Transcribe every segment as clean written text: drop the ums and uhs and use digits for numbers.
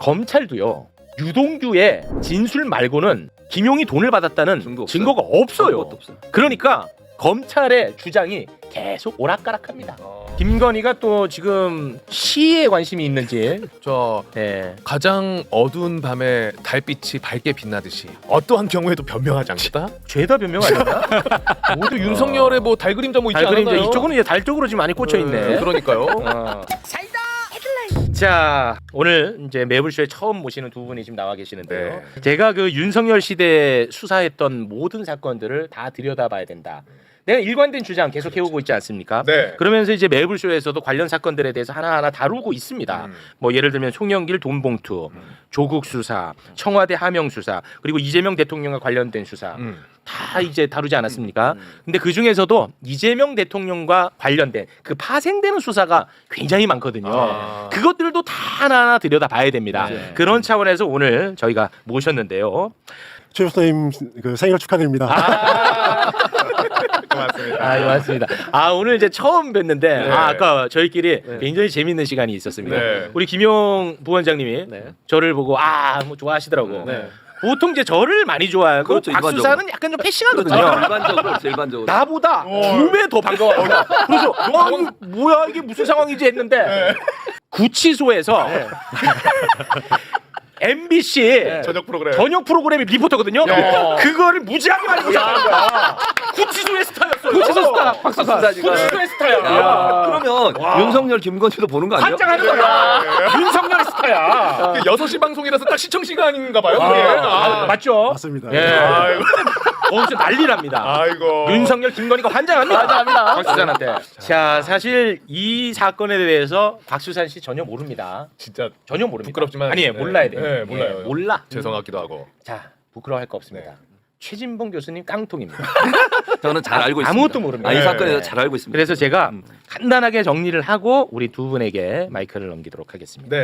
검찰도요. 유동규의 진술 말고는 김용이 돈을 받았다는 증거가 없어요. 그러니까 검찰의 주장이 계속 오락가락합니다. 김건희가 또 지금 시에 관심이 있는지 가장 어두운 밤에 달빛이 밝게 빛나듯이 어떠한 경우에도 변명하지 않겠다? 죄다 변명하잖아. 모두 윤석열의 뭐 달그림자 뭐 있지 않나요? 이쪽은 이제 달 쪽으로 지금 많이 꽂혀 있네. 그러니까요. 자, 오늘 이제 매불쇼에 처음 모시는 두 분이 지금 나와 계시는데요. 제가 그 윤석열 시대에 수사했던 모든 사건들을 다 들여다봐야 된다. 내가 일관된 주장 계속 해오고 있지 않습니까? 그러면서 이제 매불쇼에서도 관련 사건들에 대해서 하나하나 다루고 있습니다. 뭐 예를 들면 송영길 돈봉투, 조국 수사, 청와대 하명 수사, 그리고 이재명 대통령과 관련된 수사 다 이제 다루지 않았습니까? 근데 그 중에서도 이재명 대통령과 관련된 그 파생되는 수사가 굉장히 많거든요. 그것들도 다 하나하나 들여다봐야 됩니다. 그런 차원에서 오늘 저희가 모셨는데요. 최 교수님 그 생일 축하드립니다. 고맙습니다. 고맙습니다. 오늘 이제 처음 뵀는데 아까 저희끼리 굉장히 재밌는 시간이 있었습니다. 우리 김용 부원장님이 저를 보고 뭐 좋아하시더라고. 보통 이제 저를 많이 좋아하고 그렇죠, 박수사는 약간 좀 패싱하거든요. 일반적으로. 나보다 두 배 더 반가워요. 그래서 와 이거 뭐야 이게 무슨 상황이지 했는데 구치소에서 MBC 저녁 프로그램이 리포터거든요. 그거를 무지하게 많이 보셨다는 거야. 구치소의 스타였어요. 구치소 스타. 박수사 지금. 구치소의 스타야. 그러면 윤석열 김건희도 보는 거 아니야? 환장하는 거야. 윤석열 스타야. 6시 방송이라서 딱 시청 시간인가 봐요. 맞죠? 맞습니다. 진짜 난리랍니다. 윤석열 김건희가 환장합니다. 박수산한테. 자, 사실 이 사건에 대해서 박수산 씨 전혀 모릅니다. 진짜 전혀 모릅니다. 부끄럽지만 아니에요. 몰라야 돼요. 몰라요. 몰라. 죄송하기도 하고. 자, 부끄러워할 거 없습니다. 최진봉 교수님 깡통입니다. 저는 잘 알고 있습니다. 아무것도 모릅니다. 이 사건에 대해서 잘 알고 있습니다. 그래서 제가 간단하게 정리를 하고 우리 두 분에게 마이크를 넘기도록 하겠습니다.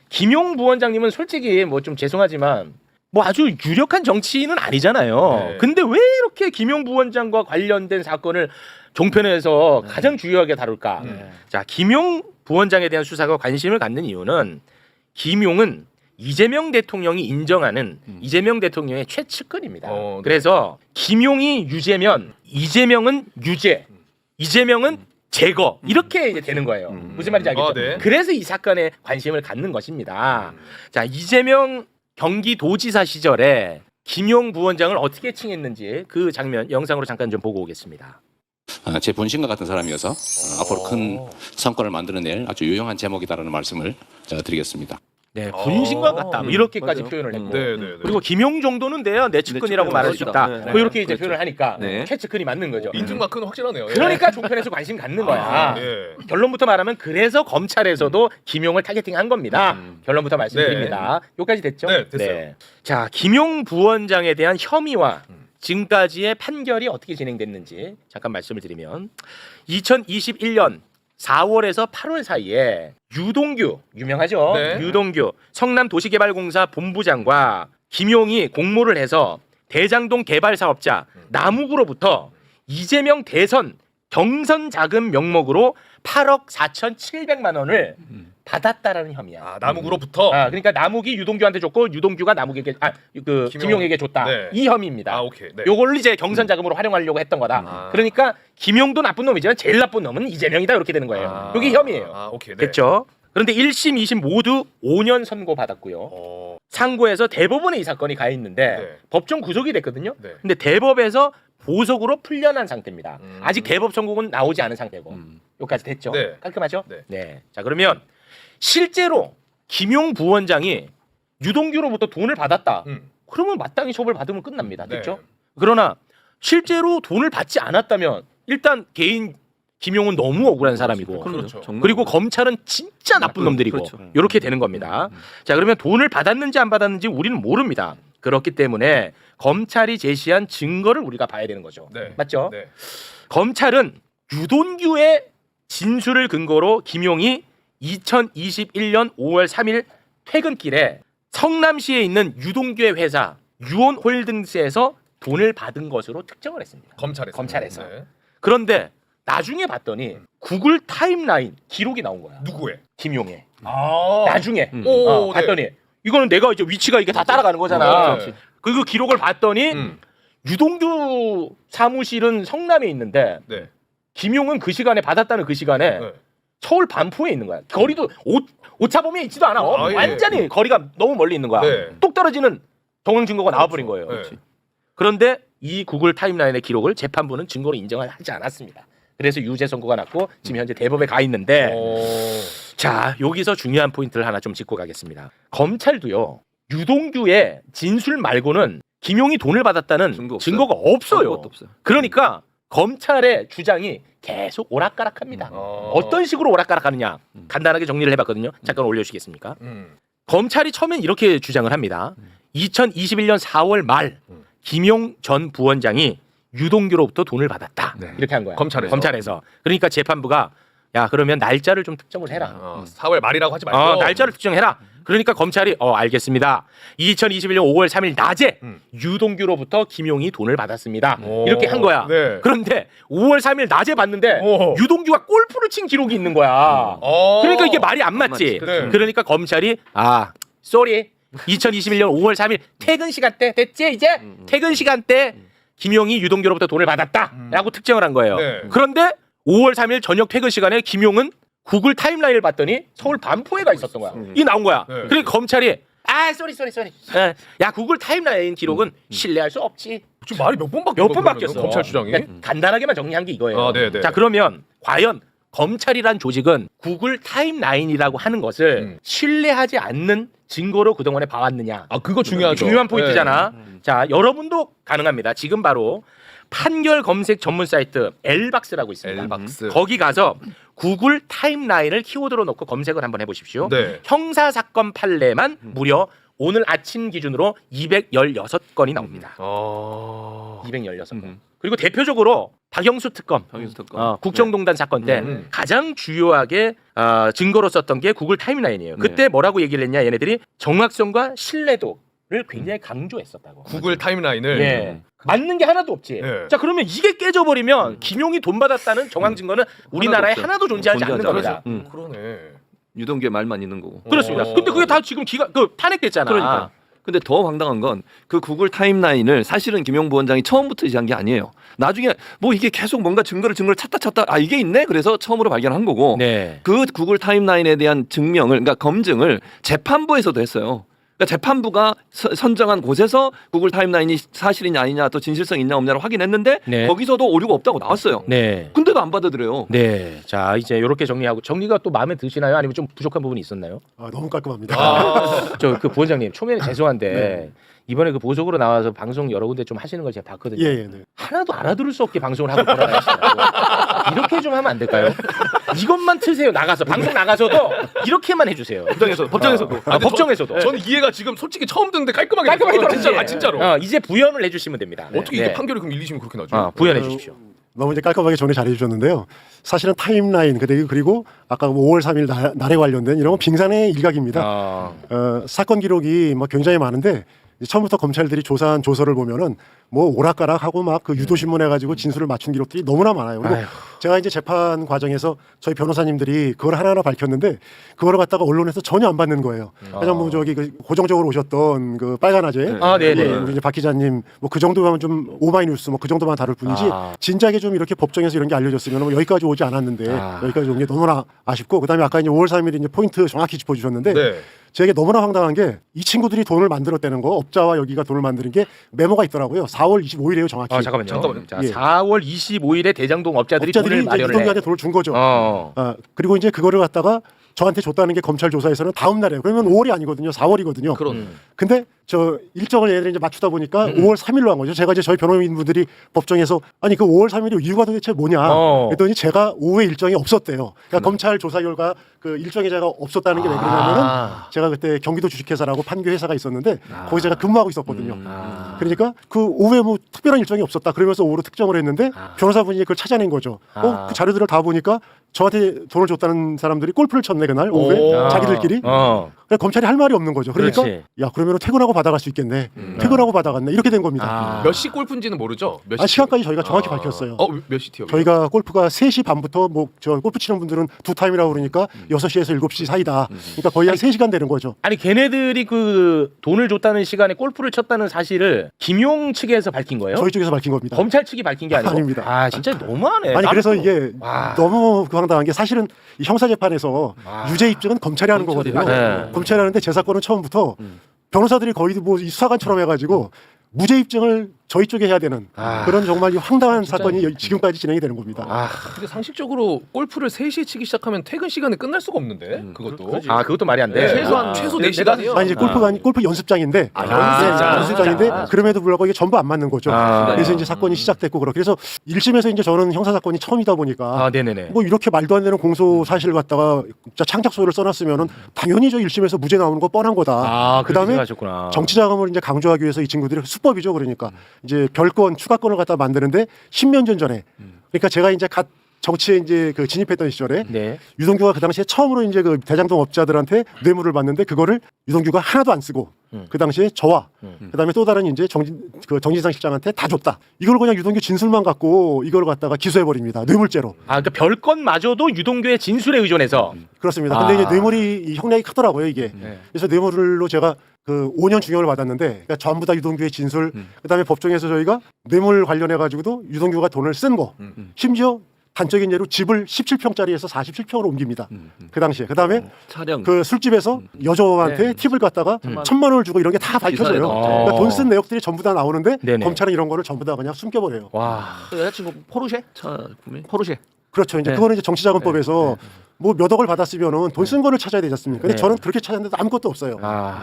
김용 부원장님은 솔직히 뭐 좀 죄송하지만 뭐 아주 유력한 정치인은 아니잖아요. 근데 왜 이렇게 김용 부원장과 관련된 사건을 종편에서 가장 중요하게 다룰까? 자, 김용 부원장에 대한 수사가 관심을 갖는 이유는 김용은 이재명 대통령이 인정하는 이재명 대통령의 최측근입니다. 그래서 김용이 유죄면 이재명은 유죄, 이재명은 제거 이렇게 이제 되는 거예요. 무슨 말인지 알겠죠? 그래서 이 사건에 관심을 갖는 것입니다. 자, 이재명 경기도지사 시절에 김용 부원장을 어떻게 칭했는지 그 장면 영상으로 잠깐 좀 보고 오겠습니다. 제 본심과 같은 사람이어서 앞으로 큰 성과를 만들어낼 아주 유용한 제목이다라는 말씀을 드리겠습니다. 네, 분신과 같다. 뭐 이렇게까지 표현을 했고, 그리고 김용 정도는 돼요. 내 측근이라고 말할 수 있다. 뭐 이렇게 이제 표현을 하니까 최측근이 맞는 거죠. 인증 마크는 확실하네요. 그러니까 종편에서 관심 갖는 거야. 결론부터 말하면 그래서 검찰에서도 김용을 타겟팅한 겁니다. 결론부터 말씀드립니다. 여기까지 됐죠? 네, 됐어요. 자, 김용 부원장에 대한 혐의와 지금까지의 판결이 어떻게 진행됐는지 잠깐 말씀을 드리면 2021년 4월에서 8월 사이에 유동규 유명하죠? 유동규 성남도시개발공사 본부장과 김용이 공모를 해서 대장동 개발 사업자 남욱으로부터 이재명 대선 경선 자금 명목으로 8억 4,700만 원을 받았다라는 혐의야. 남욱으로부터. 그러니까 남욱이 유동규한테 줬고 유동규가 남욱에게 김용에게 줬다. 이 혐의입니다. 요걸 이제 경선 자금으로 활용하려고 했던 거다. 그러니까 김용도 나쁜 놈이지만 제일 나쁜 놈은 이재명이다 이렇게 되는 거예요. 이게 혐의예요. 됐죠? 그런데 1심, 2심 모두 5년 선고 받았고요. 상고에서 대법원에 이 사건이 가 있는데 법정 구속이 됐거든요. 근데 대법에서 보석으로 풀려난 상태입니다. 아직 대법 선고는 나오지 않은 상태고. 여기까지 됐죠? 깔끔하죠? 자, 그러면 실제로 김용 부원장이 유동규로부터 돈을 받았다. 그러면 마땅히 처벌 받으면 끝납니다. 됐죠? 그러나 실제로 돈을 받지 않았다면 일단 개인 김용은 너무 억울한 사람이고 그리고 검찰은 진짜 나쁜 놈들이고 이렇게 되는 겁니다. 자, 그러면 돈을 받았는지 안 받았는지 우리는 모릅니다. 그렇기 때문에 검찰이 제시한 증거를 우리가 봐야 되는 거죠. 맞죠? 검찰은 유동규의 진술을 근거로 김용이 2021년 5월 3일 퇴근길에 성남시에 있는 유동규의 회사 유온홀딩스에서 돈을 받은 것으로 특정을 했습니다. 검찰에서. 그런데 나중에 봤더니 구글 타임라인 기록이 나온 거야. 누구의? 김용의. 아. 나중에 봤더니 이거는 내가 이제 위치가 이게 다 따라가는 거잖아. 그렇지. 그 기록을 봤더니 유동규 사무실은 성남에 있는데 네. 김용은 그 시간에 받았다는 그 시간에 네. 서울 반포에 있는 거야. 거리도 오차범위에 있지도 않아. 예. 완전히 거리가 너무 멀리 있는 거야. 네. 똑 떨어지는 동행 증거가 나와버린 거예요. 네. 그런데 이 구글 타임라인의 기록을 재판부는 증거로 인정하지 않았습니다. 그래서 유죄 선고가 났고 지금 현재 대법에 가 있는데 자 여기서 중요한 포인트를 하나 좀 짚고 가겠습니다. 검찰도요 유동규의 진술 말고는 김용이 돈을 받았다는 증거가 없어요. 아무것도 없어요. 그러니까 검찰의 주장이 계속 오락가락합니다. 어떤 식으로 오락가락하느냐 간단하게 정리를 해봤거든요. 잠깐 올려주시겠습니까? 검찰이 처음엔 이렇게 주장을 합니다. 2021년 4월 말 김용 전 부원장이 유동규로부터 돈을 받았다. 네. 이렇게 한 거야. 검찰에서. 그러니까 재판부가 야 그러면 날짜를 좀 특정을 해라. 4월 말이라고 하지 말고 날짜를 특정해라. 그러니까 검찰이 알겠습니다. 2021년 5월 3일 낮에 유동규로부터 김용이 돈을 받았습니다. 이렇게 한 거야. 네. 그런데 5월 3일 낮에 봤는데 유동규가 골프를 친 기록이 있는 거야. 그러니까 이게 말이 안 맞지. 네. 그러니까 검찰이 쏘리 2021년 5월 3일 퇴근 시간대 됐지 이제 퇴근 시간대 김용이 유동규로부터 돈을 받았다라고 특정을 한 거예요. 네. 그런데 5월 3일 저녁 퇴근 시간에 김용은 구글 타임라인을 봤더니 서울 반포에 가 있었던 거야. 이게 나온 거야. 네. 그러니까 검찰이 쏘리. 야 구글 타임라인 기록은 신뢰할 수 없지. 지금 말이 몇 번 바뀌었어? 몇 번 바뀌었어. 검찰 주장이. 그러니까 간단하게만 정리한 게 이거예요. 네네. 자 그러면 과연 검찰이란 조직은 구글 타임라인이라고 하는 것을 신뢰하지 않는 증거로 그동안에 봐왔느냐. 그거 중요하죠. 중요한 포인트잖아. 자 여러분도 가능합니다. 지금 바로 판결 검색 전문 사이트 엘박스라고 있습니다. 엘박스. 거기 가서 구글 타임라인을 키워드로 놓고 검색을 한번 해보십시오. 네. 형사 사건 판례만 무려 오늘 아침 기준으로 216건이 나옵니다. 216건. 그리고 대표적으로 박영수 특검, 국정농단 사건 때 가장 주요하게 증거로 썼던 게 구글 타임라인이에요. 그때 뭐라고 얘기를 했냐 얘네들이 정확성과 신뢰도를 굉장히 강조했었다고. 구글 타임라인을 예. 맞는 게 하나도 없지. 네. 자 그러면 이게 깨져버리면 김용이 돈 받았다는 정황 증거는 우리나라에 하나도 존재하지 않는 겁니다. 그러네. 유동규의 말만 있는 거고. 그렇습니다. 근데 그게 다 지금 탄핵됐잖아. 그러니까. 근데 더 황당한 건 그 구글 타임라인을 사실은 김용 부원장이 처음부터 제시한 게 아니에요. 나중에 뭐 이게 계속 뭔가 증거를 찾다 이게 있네. 그래서 처음으로 발견한 거고. 네. 그 구글 타임라인에 대한 증명을 그러니까 검증을 재판부에서도 했어요. 그러니까 재판부가 선정한 곳에서 구글 타임라인이 사실이냐 아니냐 또 진실성이 있냐 없냐를 확인했는데 네. 거기서도 오류가 없다고 나왔어요. 네. 근데도 안 받아들여요. 네. 자 이제 이렇게 정리하고 정리가 또 마음에 드시나요? 아니면 좀 부족한 부분이 있었나요? 너무 깔끔합니다. 저 그 부원장님 초면에 죄송한데 이번에 그 보석으로 나와서 방송 여러 군데 좀 하시는 걸 제가 봤거든요. 네. 하나도 알아들을 수 없게 방송을 하고 돌아가시더라고요. 이렇게 좀 하면 안 될까요? 이것만 트세요. 나가서 방송 나가서도 이렇게만 해주세요. 법정에서도. 법정에서도. 저는 이해가 지금 솔직히 처음 듣는데 깔끔하게 깔끔하게 됐어요. 진짜로. 이제 부연을 해주시면 됩니다. 어떻게 이게 판결이 그럼 1, 2심이 그렇게 나죠? 부연해 주십시오. 너무 이제 깔끔하게 정리 잘해 주셨는데요. 사실은 타임라인 그리고 아까 5월 3일 날에 관련된 이런 건 빙산의 일각입니다. 사건 기록이 뭐 굉장히 많은데 처음부터 검찰들이 조사한 조서를 보면은 뭐 오락가락하고 막 그 유도신문 해가지고 진술을 맞춘 기록들이 너무나 많아요. 그리고 제가 이제 재판 과정에서 저희 변호사님들이 그걸 하나하나 밝혔는데 그거를 갖다가 언론에서 전혀 안 받는 거예요. 그냥 뭐 저기 그 고정적으로 오셨던 그 빨간 아재, 우리 이제 박 기자님 뭐 그 정도면 좀 오마이뉴스 뭐 그 정도만 다룰 뿐이지 진작에 좀 이렇게 법정에서 이런 게 알려졌으면 뭐 여기까지 오지 않았는데 여기까지 온 게 너무나 아쉽고 그다음에 아까 이제 5월 3일 이제 포인트 정확히 짚어주셨는데. 제게 너무나 황당한 게 이 친구들이 돈을 만들었다는 거 업자와 여기가 돈을 만드는 게 메모가 있더라고요. 4월 25일이에요 정확히. 잠깐만요. 자, 4월 25일에 대장동 업자들이 돈을 마련해. 유동규한테 돈을 준 거죠. 그리고 이제 그거를 갖다가 저한테 줬다는 게 검찰 조사에서는 다음 날이에요. 그러면 5월이 아니거든요. 4월이거든요. 근데 저 일정을 얘네들이 이제 맞추다 보니까 5월 3일로 한 거죠. 제가 이제 저희 변호인분들이 법정에서 아니 그 5월 3일이 이유가 도대체 뭐냐 그랬더니 제가 오후에 일정이 없었대요. 그러니까 검찰 조사 결과 그 일정이 제가 없었다는 게 왜 그러냐면은 제가 그때 경기도 주식회사라고 판교 회사가 있었는데 거기 제가 근무하고 있었거든요. 그러니까 그 오후에 뭐 특별한 일정이 없었다 그러면서 오후로 특정을 했는데 변호사분이 그걸 찾아낸 거죠. 그 자료들을 다 보니까 저한테 돈을 줬다는 사람들이 골프를 쳤네 그날 오후에 자기들끼리. 그러니까 검찰이 할 말이 없는 거죠. 그러니까 그렇지. 야 그러면 퇴근하고 받아갈 수 있겠네. 퇴근하고 받아갔네. 이렇게 된 겁니다. 몇 시 골프인지는 모르죠? 몇 시? 시간까지 저희가 정확히 밝혔어요. 몇 시 티어? 저희가 골프가 3시 반부터 뭐 저 골프 치는 분들은 두 타임이라고 그러니까 6시에서 7시 사이다. 그러니까 거의 한 3시간 되는 거죠. 아니 걔네들이 그 돈을 줬다는 시간에 골프를 쳤다는 사실을 김용 측에서 밝힌 거예요? 저희 쪽에서 밝힌 겁니다. 검찰 측이 밝힌 게 아니고? 아닙니다. 아 진짜 너무하네. 아니 그래서 이게 와. 너무 황당한 게 사실은 이 형사 재판에서 유죄 입증은 검찰이 하는 거거든요. 네. 검찰이 하는데 제 사건은 처음부터 변호사들이 거의 뭐 이 수사관처럼 해가지고 무죄 입증을 저희 쪽에 해야 되는 그런 정말 이 황당한 사건이 지금까지 진행이 되는 겁니다. 근데 상식적으로 골프를 3시에 치기 시작하면 퇴근 시간에 끝날 수가 없는데 그것도. 그것도 말이 안 돼. 최소한 최소 4시간이요. 아니 이제 골프가 아니 골프 연습장인데 연습장인데 그럼에도 불구하고 이게 전부 안 맞는 거죠. 그래서 이제 사건이 시작됐고 그렇게 그래서 1심에서 이제 저는 형사 사건이 처음이다 보니까 네네네. 뭐 이렇게 말도 안 되는 공소 사실을 갖다가 진짜 창작소를 써놨으면은 당연히 저 1심에서 무죄 나오는 거 뻔한 거다. 그다음에 정치 자금을 이제 강조하기 위해서 이 친구들이 수법이죠. 그러니까 이제 별건 추가권을 갖다 만드는데 10년 전에 그러니까 제가 이제 갓 정치에 이제 그 진입했던 시절에 네. 유동규가 그 당시에 처음으로 이제 그 대장동 업자들한테 뇌물을 받는데 그거를 유동규가 하나도 안 쓰고 그 당시에 저와 그다음에 또 다른 이제 정진상 실장한테 다 줬다. 이걸 그냥 유동규 진술만 갖고 이걸 갖다가 기소해 버립니다. 뇌물죄로. 그러니까 별건마저도 유동규의 진술에 의존해서. 그렇습니다. 근데 이제 뇌물이 이 형량이 크더라고요, 이게. 그래서 뇌물로 제가 그 5년 중형을 받았는데 그러니까 전부 다 유동규의 진술 그다음에 법정에서 저희가 뇌물 관련해 가지고도 유동규가 돈을 쓴 거 심지어 단적인 예로 집을 17평짜리에서 47평으로 옮깁니다. 그 당시에. 그다음에 촬영. 그 술집에서 여자한테 팁을 갖다가 1,000만 원을 주고 이런 게 다 밝혀져요. 그러니까 돈 쓴 내역들이 전부 다 나오는데 네네. 검찰은 이런 거를 전부 다 그냥 숨겨버려요. 와. 여자친구 포르쉐? 차 구매. 포르쉐. 그렇죠. 이제 그거는 이제 정치자금법에서 뭐 몇 억을 받았으면은 돈 쓴 거를 찾아야 되지 않습니까? 근데 네. 저는 그렇게 찾았는데 아무것도 없어요.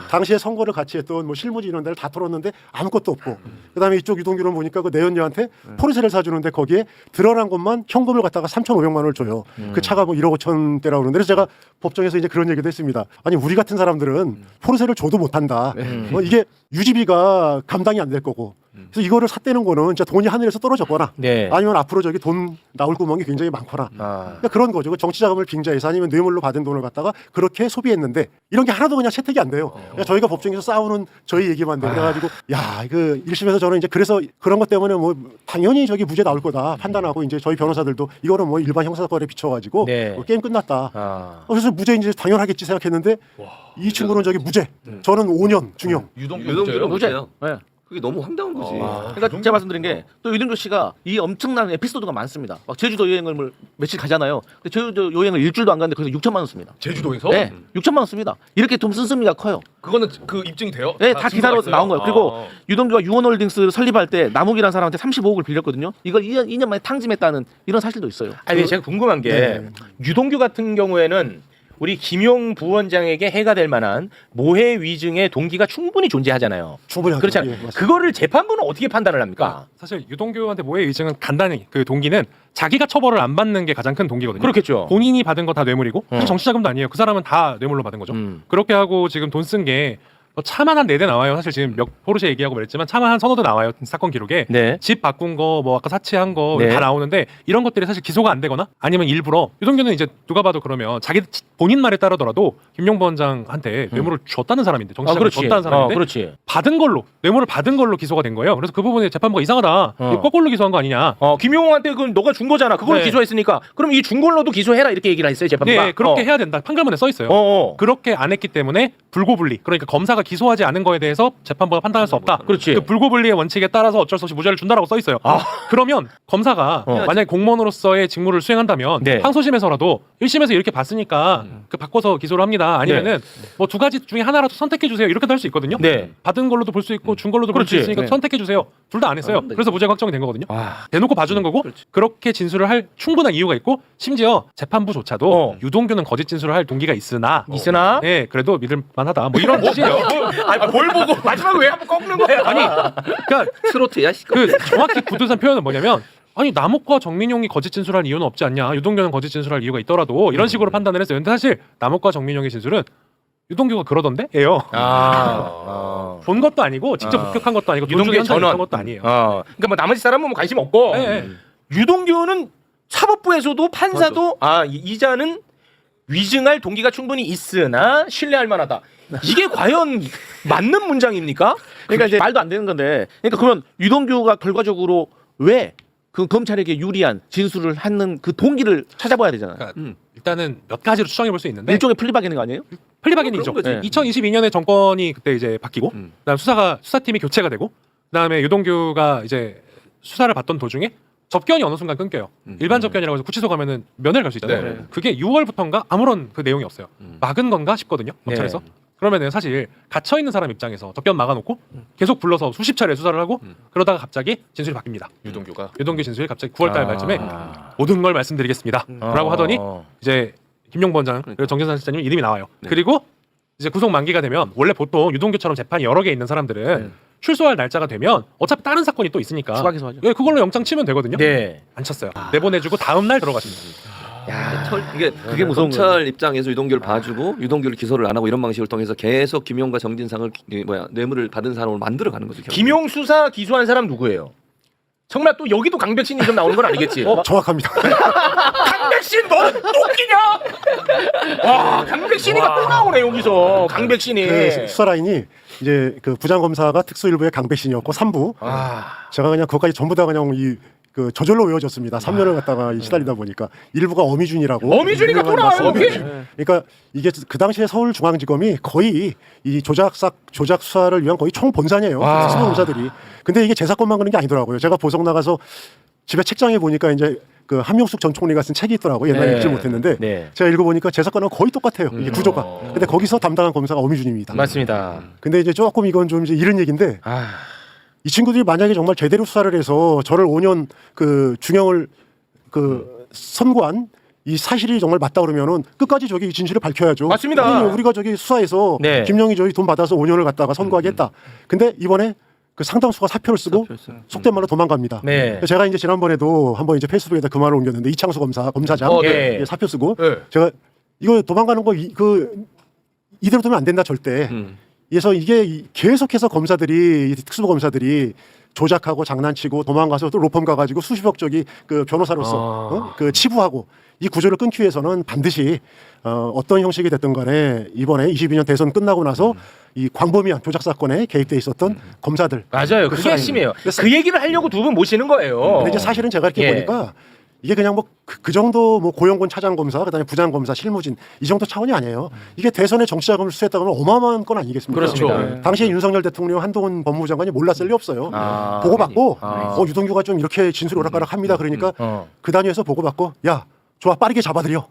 당시에 선거를 같이 했던 뭐 실무지 이런 데를 다 털었는데 아무것도 없고 그다음에 이쪽 유동규는 보니까 그 내연녀한테 포르쉐를 사주는데 거기에 드러난 것만 현금을 갖다가 3,500만 원을 줘요. 그 차가 뭐 1억 5천대라고 그러는데 그래서 제가 법정에서 이제 그런 얘기도 했습니다. 아니 우리 같은 사람들은 포르쉐를 줘도 못한다. 이게 유지비가 감당이 안 될 거고 그래서 이거를 샀다는 거는 진짜 돈이 하늘에서 떨어졌거나 네. 아니면 앞으로 저기 돈 나올 구멍이 굉장히 많거나 그러니까 그런 거죠. 그 정치 자금을 빙자해서 아니면 뇌물로 받은 돈을 갖다가 그렇게 소비했는데 이런 게 하나도 그냥 채택이 안 돼요. 그러니까 저희가 법정에서 싸우는 저희 얘기만 돼. 그래가지고 야 그 1심에서 저는 이제 그래서 그런 것 때문에 뭐 당연히 저기 무죄 나올 거다 판단하고 이제 저희 변호사들도 이거는 뭐 일반 형사사건에 비춰가지고 네. 뭐 게임 끝났다. 그래서 무죄 이제 당연하겠지 생각했는데 이 친구는 저기 무죄. 저는 5년 중형. 유동규는 무죄요. 네. 그게 너무 황당한 거지. 그러니까 제가 말씀드린 게 또 유동규 씨가 이 엄청난 에피소드가 많습니다. 막 제주도 여행을 뭐 며칠 가잖아요. 근데 제주도 여행을 일주일도 안 갔는데 거기서 6천만 원 씁니다. 제주도에서? 네, 6천만 원 씁니다. 이렇게 돈 쓴습니가 커요. 그거는 그 입증이 돼요? 네, 다 기사로 나온 거예요. 그리고 유동규가 유원홀딩스 설립할 때 남욱이라는 사람한테 35억을 빌렸거든요. 이걸 2년 만에 탕짐했다는 이런 사실도 있어요. 아니 제가 궁금한 게 유동규 같은 경우에는 우리 김용 부원장에게 해가 될 만한 모해 위증의 동기가 충분히 존재하잖아요. 충분히 하죠. 그렇잖아요. 예, 맞습니다. 그거를 재판부는 어떻게 판단을 합니까? 사실 유동규한테 모해 위증은 간단히 그 동기는 자기가 처벌을 안 받는 게 가장 큰 동기거든요. 그렇겠죠. 본인이 받은 거 다 뇌물이고 사실 정치자금도 아니에요. 그 사람은 다 뇌물로 받은 거죠. 그렇게 하고 지금 돈 쓴 게 차만 한 4대 나와요. 사실 지금 포르쉐 얘기하고 그랬지만 차만 한 서너 대 나와요. 사건 기록에. 네. 집 바꾼 거, 뭐 아까 사치한 거 다 네. 나오는데 이런 것들이 사실 기소가 안 되거나 아니면 일부러 유동규는 이제 누가 봐도 그러면 자기 본인 말에 따르더라도 김용 부원장한테 뇌물을 줬다는 사람인데 정치자금을 줬다는 사람인데 그렇지. 받은 걸로 뇌물을 받은 걸로 기소가 된 거예요. 그래서 그 부분에 재판부가 이상하다. 이거 거꾸로 기소한 거 아니냐. 김용호한테 그 너가 준 거잖아. 그걸 네. 기소했으니까 그럼 이 준 걸로도 기소해라 이렇게 얘기를 했어요 재판부가. 네, 그렇게 해야 된다. 판결문에 써 있어요. 그렇게 안 했기 때문에 불고불리. 그러니까 검사가 기소하지 않은 거에 대해서 재판부가 판단할 수 없다. 그렇지. 그 불고불리의 원칙에 따라서 어쩔 수 없이 무죄를 준다라고 써 있어요. 그러면 검사가 만약에 공무원으로서의 직무를 수행한다면 네. 항소심에서라도 1심에서 이렇게 봤으니까 그 바꿔서 기소를 합니다. 아니면은 뭐 두 가지 중에 하나라도 선택해 주세요. 이렇게도 할 수 있거든요. 네. 받은 걸로도 볼 수 있고 준 걸로도 볼 수 그렇지. 있으니까 네. 선택해 주세요. 둘 다 안 했어요. 그래서 무죄가 확정이 된 거거든요. 와. 대놓고 봐주는 거고 그렇게 진술을 할 충분한 이유가 있고 심지어 재판부조차도 유동규는 거짓 진술을 할 동기가 있으나 네, 그래도 믿을만하다. 뭐 이런 뜻이에요. 뭘 보고 마지막에 왜 한번 꺾는 거야? 아니, 그러니까 트로트야. 그 정확히 구두산 표현은 뭐냐면 아니 남욱과 정민용이 거짓 진술할 이유는 없지 않냐. 유동규는 거짓 진술할 이유가 있더라도 이런 식으로 판단을 했어요. 근데 사실 남욱과 정민용의 진술은 유동규가 그러던데예요. 본 것도 아니고 직접 목격한 것도 아니고 유동규의 현장에 전원. 있던 것도 아니에요. 그러니까 뭐 나머지 사람은 뭐 관심 없고 네. 유동규는 사법부에서도 판사도 이자는 위증할 동기가 충분히 있으나 신뢰할 만하다. 이게 과연 맞는 문장입니까? 그러니까 이제 말도 안 되는 건데. 그러니까 그러면 유동규가 결과적으로 왜 그 검찰에게 유리한 진술을 하는 그 동기를 찾아봐야 되잖아요. 그러니까 일단은 몇 가지로 추정해 볼 수 있는데 일종의 플리바게는 거 아니에요? 플리바게닝이죠. 그런 거지. 2022년에 정권이 그때 이제 바뀌고 그다음 수사팀이 교체가 되고 그다음에 유동규가 이제 수사를 받던 도중에 접견이 어느 순간 끊겨요. 일반 접견이라고 해서 구치소 가면은 면회를 갈 수 있잖아요. 네. 그게 6월부터인가 아무런 그 내용이 없어요. 막은 건가 싶거든요. 검찰에서. 그러면은 사실 갇혀 있는 사람 입장에서 접견 막아놓고 계속 불러서 수십 차례 수사를 하고 그러다가 갑자기 진술이 바뀝니다. 유동규 진술이 갑자기 9월달 말쯤에 모든 걸 말씀드리겠습니다. 라고 하더니 이제 김용 원장 그리고 정진상 실장님 이름이 나와요. 그리고 이제 구속 만기가 되면 원래 보통 유동규처럼 재판이 여러 개 있는 사람들은 출소할 날짜가 되면 어차피 다른 사건이 또 있으니까 추가 기소하죠. 예, 그걸로 영장 치면 되거든요. 네. 안 쳤어요. 내보내주고 다음 날 들어가십니다. 이게 그게 무서운 검찰 입장에서 유동규를 봐주고 유동규를 기소를 안 하고 이런 방식을 통해서 계속 김용과 정진상을 뇌물을 받은 사람을 만들어가는 거죠. 결국. 김용 수사 기소한 사람 누구예요? 정말 또 여기도 강백신이 좀 나오는 건 아니겠지? 정확합니다. 강백신 너 웃기냐? 와 강백신이가 또 나오네 여기서 강백신이. 그 수사 라인이 이제 그 부장검사가 특수일부의 강백신이었고 3부 제가 그냥 그것까지 전부 다 그냥 그 저절로 외워졌습니다. 3년을 갖다가 시달리다 보니까 일부가 어미준이라고. 어미준이가 또 나와요 여기? 그러니까 이게 그 당시에 서울중앙지검이 거의 이 조작 수사를 위한 거의 총본산이에요. 특수검사들이. 근데 이게 제 사건만 그런 게 아니더라고요. 제가 보석 나가서 집에 책장에 보니까 이제 그 한명숙 전 총리가 쓴 책이 있더라고요. 옛날에 읽지 못했는데 제가 읽어보니까 제 사건은 거의 똑같아요. 이게 구조가. 근데 거기서 담당한 검사가 어미준입니다. 맞습니다. 근데 이제 조금 이건 좀 이제 이런 얘기인데 이 친구들이 만약에 정말 제대로 수사를 해서 저를 5년 그 중형을 그 선고한 이 사실이 정말 맞다 그러면은 끝까지 저기 이 진실을 밝혀야죠. 맞습니다. 아니, 우리가 저기 수사해서 김영희 저기 돈 받아서 5년을 갖다가 선고하게 했다. 근데 이번에 그 상당수가 사표를 쓰고 속된 말로 도망갑니다. 제가 이제 지난번에도 한번 이제 페이스북에다 그 말을 옮겼는데 이창수 검사장 예, 사표 쓰고 제가 이거 도망가는 거 이대로 두면 안 된다 절대. 그래서 이게 계속해서 검사들이 특수부 검사들이 조작하고 장난치고 도망가서 또 로펌 가가지고 수십억 저기 그 변호사로서 그 치부하고 이 구조를 끊기 위해서는 반드시 어떤 형식이 됐든 간에 이번에 22년 대선 끝나고 나서 이 광범위한 조작 사건에 개입돼 있었던 검사들 맞아요. 그게 핵심이에요. 그 얘기를 하려고 두 분 모시는 거예요. 근데 이제 사실은 제가 이렇게 보니까 이게 그냥 뭐 그 정도 뭐 고용군 차장검사 그다음에 부장검사 실무진 이 정도 차원이 아니에요. 이게 대선의 정치자금을 수수했다고 하면 어마어마한 건 아니겠습니까? 그렇죠. 당시에 윤석열 대통령 한동훈 법무부 장관이 몰랐을 리 없어요. 보고받고 유동규가 좀 이렇게 진술 오락가락합니다. 그러니까 그 단위에서 보고받고 야 좋아 빠르게 잡아들여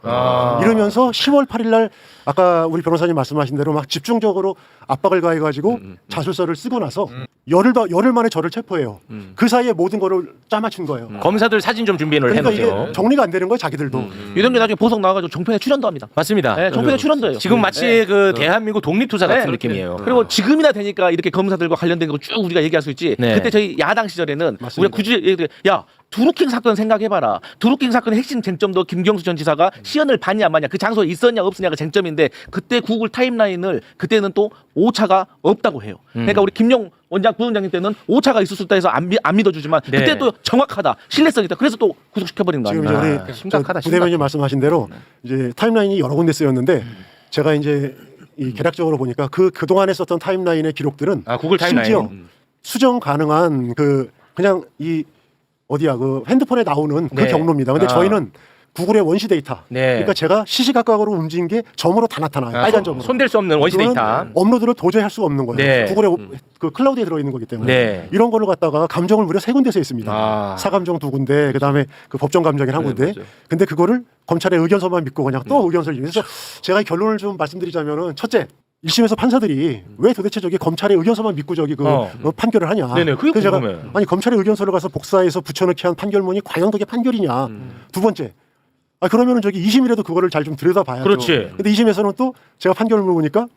이러면서 10월 8일 날 아까 우리 변호사님 말씀하신 대로 막 집중적으로 압박을 가해가지고 자술서를 쓰고 나서 열흘 만에 저를 체포해요. 그 사이에 모든 거를 짜맞춘 거예요. 검사들 사진 좀 준비를 그러니까 해놓죠. 이게 정리가 안 되는 거예요 자기들도. 유동규 나중에 보석 나와가지고 종편에 출연도 합니다. 맞습니다. 네, 종편에 출연도 해요. 지금 마치 그 대한민국 독립투사 같은 느낌이에요. 그리고 지금이나 되니까 이렇게 검사들과 관련된 거 쭉 우리가 얘기할 수 있지. 그때 저희 야당 시절에는 우리가 굳이 야 드루킹 사건 생각해봐라. 드루킹 사건의 핵심 쟁점도 김경수 전 지사가 시연을 받냐 마냐 그 장소에 있었냐 없었냐가 쟁점인데 그때 구글 타임라인을 그때는 또 오차가 없다고 해요. 그러니까 우리 김용 원장 부원장님 때는 오차가 있었을 때 해서 안 믿어주지만 그때 또 정확하다 신뢰성이 있다. 그래서 또 구속시켜버린 거 지금 아닙니까? 이제 우리 심각하다. 부대변인 말씀하신 대로 이제 타임라인이 여러 군데 쓰였는데 제가 이제 이 개략적으로 보니까 그 동안에 썼던 타임라인의 기록들은 구글 타임라인. 심지어 수정 가능한 그 그냥 이 어디야 그 핸드폰에 나오는 그 경로입니다. 근데 저희는 구글의 원시 데이터. 그러니까 제가 시시각각으로 움직인 게 점으로 다 나타나요. 빨간 점으로. 손댈 수 없는 원시 데이터. 업로드를 도저히 할 수가 없는 거예요. 구글의 그 클라우드에 들어있는 거기 때문에 이런 거를 갖다가 감정을 무려 3군데서 했습니다. 사감정 2군데, 그다음에 그 법정 감정인 1군데. 근데 그거를 검찰의 의견서만 믿고 그냥 또 의견서를 그래서 제가 결론을 좀 말씀드리자면은 첫째. 1심에서 판사들이 왜 도대체 저기 검찰의 의견서만 믿고 저기 그 판결을 하냐. 그게 제가 궁금해. 아니 검찰의 의견서를 가서 복사해서 붙여넣기 한 판결문이 과연 그게 판결이냐. 두 번째. 그러면은 저기 2심이라도 그거를 잘 좀 들여다봐야죠. 그렇지. 근데 2심에서는 또 제가 판결문을 보니까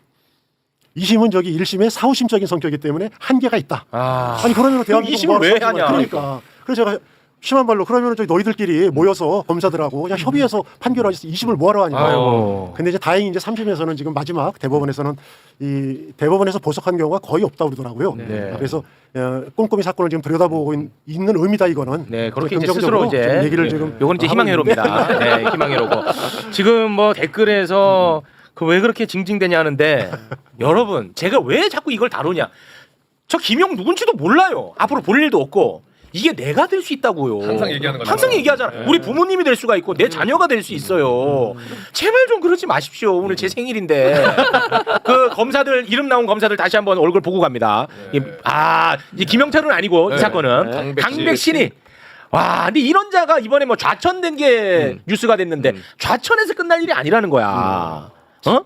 2심은 저기 1심의 사후심적인 성격이기 때문에 한계가 있다. 아니 그러면 대한민국 2심을 왜 하냐. 그러니까. 그래서 제가 심한 말로 그러면 저기 너희들끼리 모여서 검사들하고 그냥 협의해서 판결하지 20을 뭐하러 하냐. 근데 이제 다행히 이제 3심에서는 지금 마지막 대법원에서는 이 대법원에서 보석한 경우가 거의 없다고 그러더라고요. 네. 그래서 꼼꼼히 사건을 지금 들여다보고 있는 의미다 이거는. 네, 그렇게 이제 긍정적으로 스스로 이제 좀 얘기를 지금 요건 이제 하고 희망회로입니다. 네, 희망회로고. 지금 뭐 댓글에서 그 왜 그렇게 징징대냐 하는데 여러분, 제가 왜 자꾸 이걸 다루냐? 저 김용 누군지도 몰라요. 앞으로 볼 일도 없고. 이게 내가 될 수 있다고요. 항상 얘기하는 거죠. 항상 얘기하잖아. 우리 부모님이 될 수가 있고 내 자녀가 될 수 있어요. 제발 좀 그러지 마십시오. 오늘 제 생일인데 그 검사들 이름 나온 검사들 다시 한번 얼굴 보고 갑니다. 이 김영철은 아니고 이 사건은 강백신이. 와, 근데 이런 자가 이번에 뭐 좌천된 게 뉴스가 됐는데 좌천에서 끝날 일이 아니라는 거야. 어?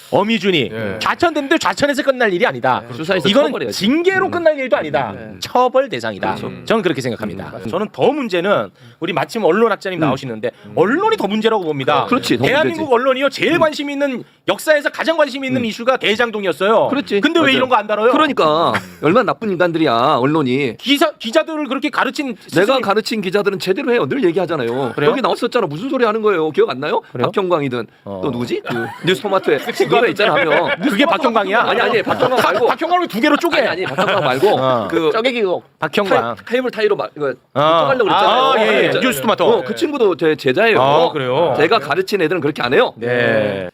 어미준이 좌천됐는데 좌천에서 끝날 일이 아니다. 수사에서 이거는 처벌해야지. 징계로 끝날 일도 아니다. 처벌 대상이다. 저는 그렇게 생각합니다. 저는 더 문제는 우리 마침 언론학자님 나오시는데 언론이 더 문제라고 봅니다. 그렇지, 더 대한민국 문제지. 언론이요 제일 관심 있는 역사에서 가장 관심 있는 이슈가 대장동이었어요. 그렇지. 근데 왜 맞아요. 이런 거 안 다뤄요? 그러니까 얼마나 나쁜 인간들이야 언론이. 기자들을 그렇게 가르친 내가 가르친 기자들은 제대로 해요. 늘 얘기하잖아요. 그래요? 여기 나왔었잖아. 무슨 소리 하는 거예요? 기억 안 나요? 그래요? 박형광이든 또 누구지? 그 뉴스토마토에 그거 있잖아 하면. 그게 박형광이야? 아니 박형광 말고. 박형광을 두 개로 쪼개. 아니 박형광 말고 그 쪼개기고 박형광. 케이블 타이로 이거 쪼가려고 그랬잖아요. 예. 뉴스토마토. 그 친구도 제 제자예요. 그래요? 제가 가르친 애들은 그렇게 안 해요. 네.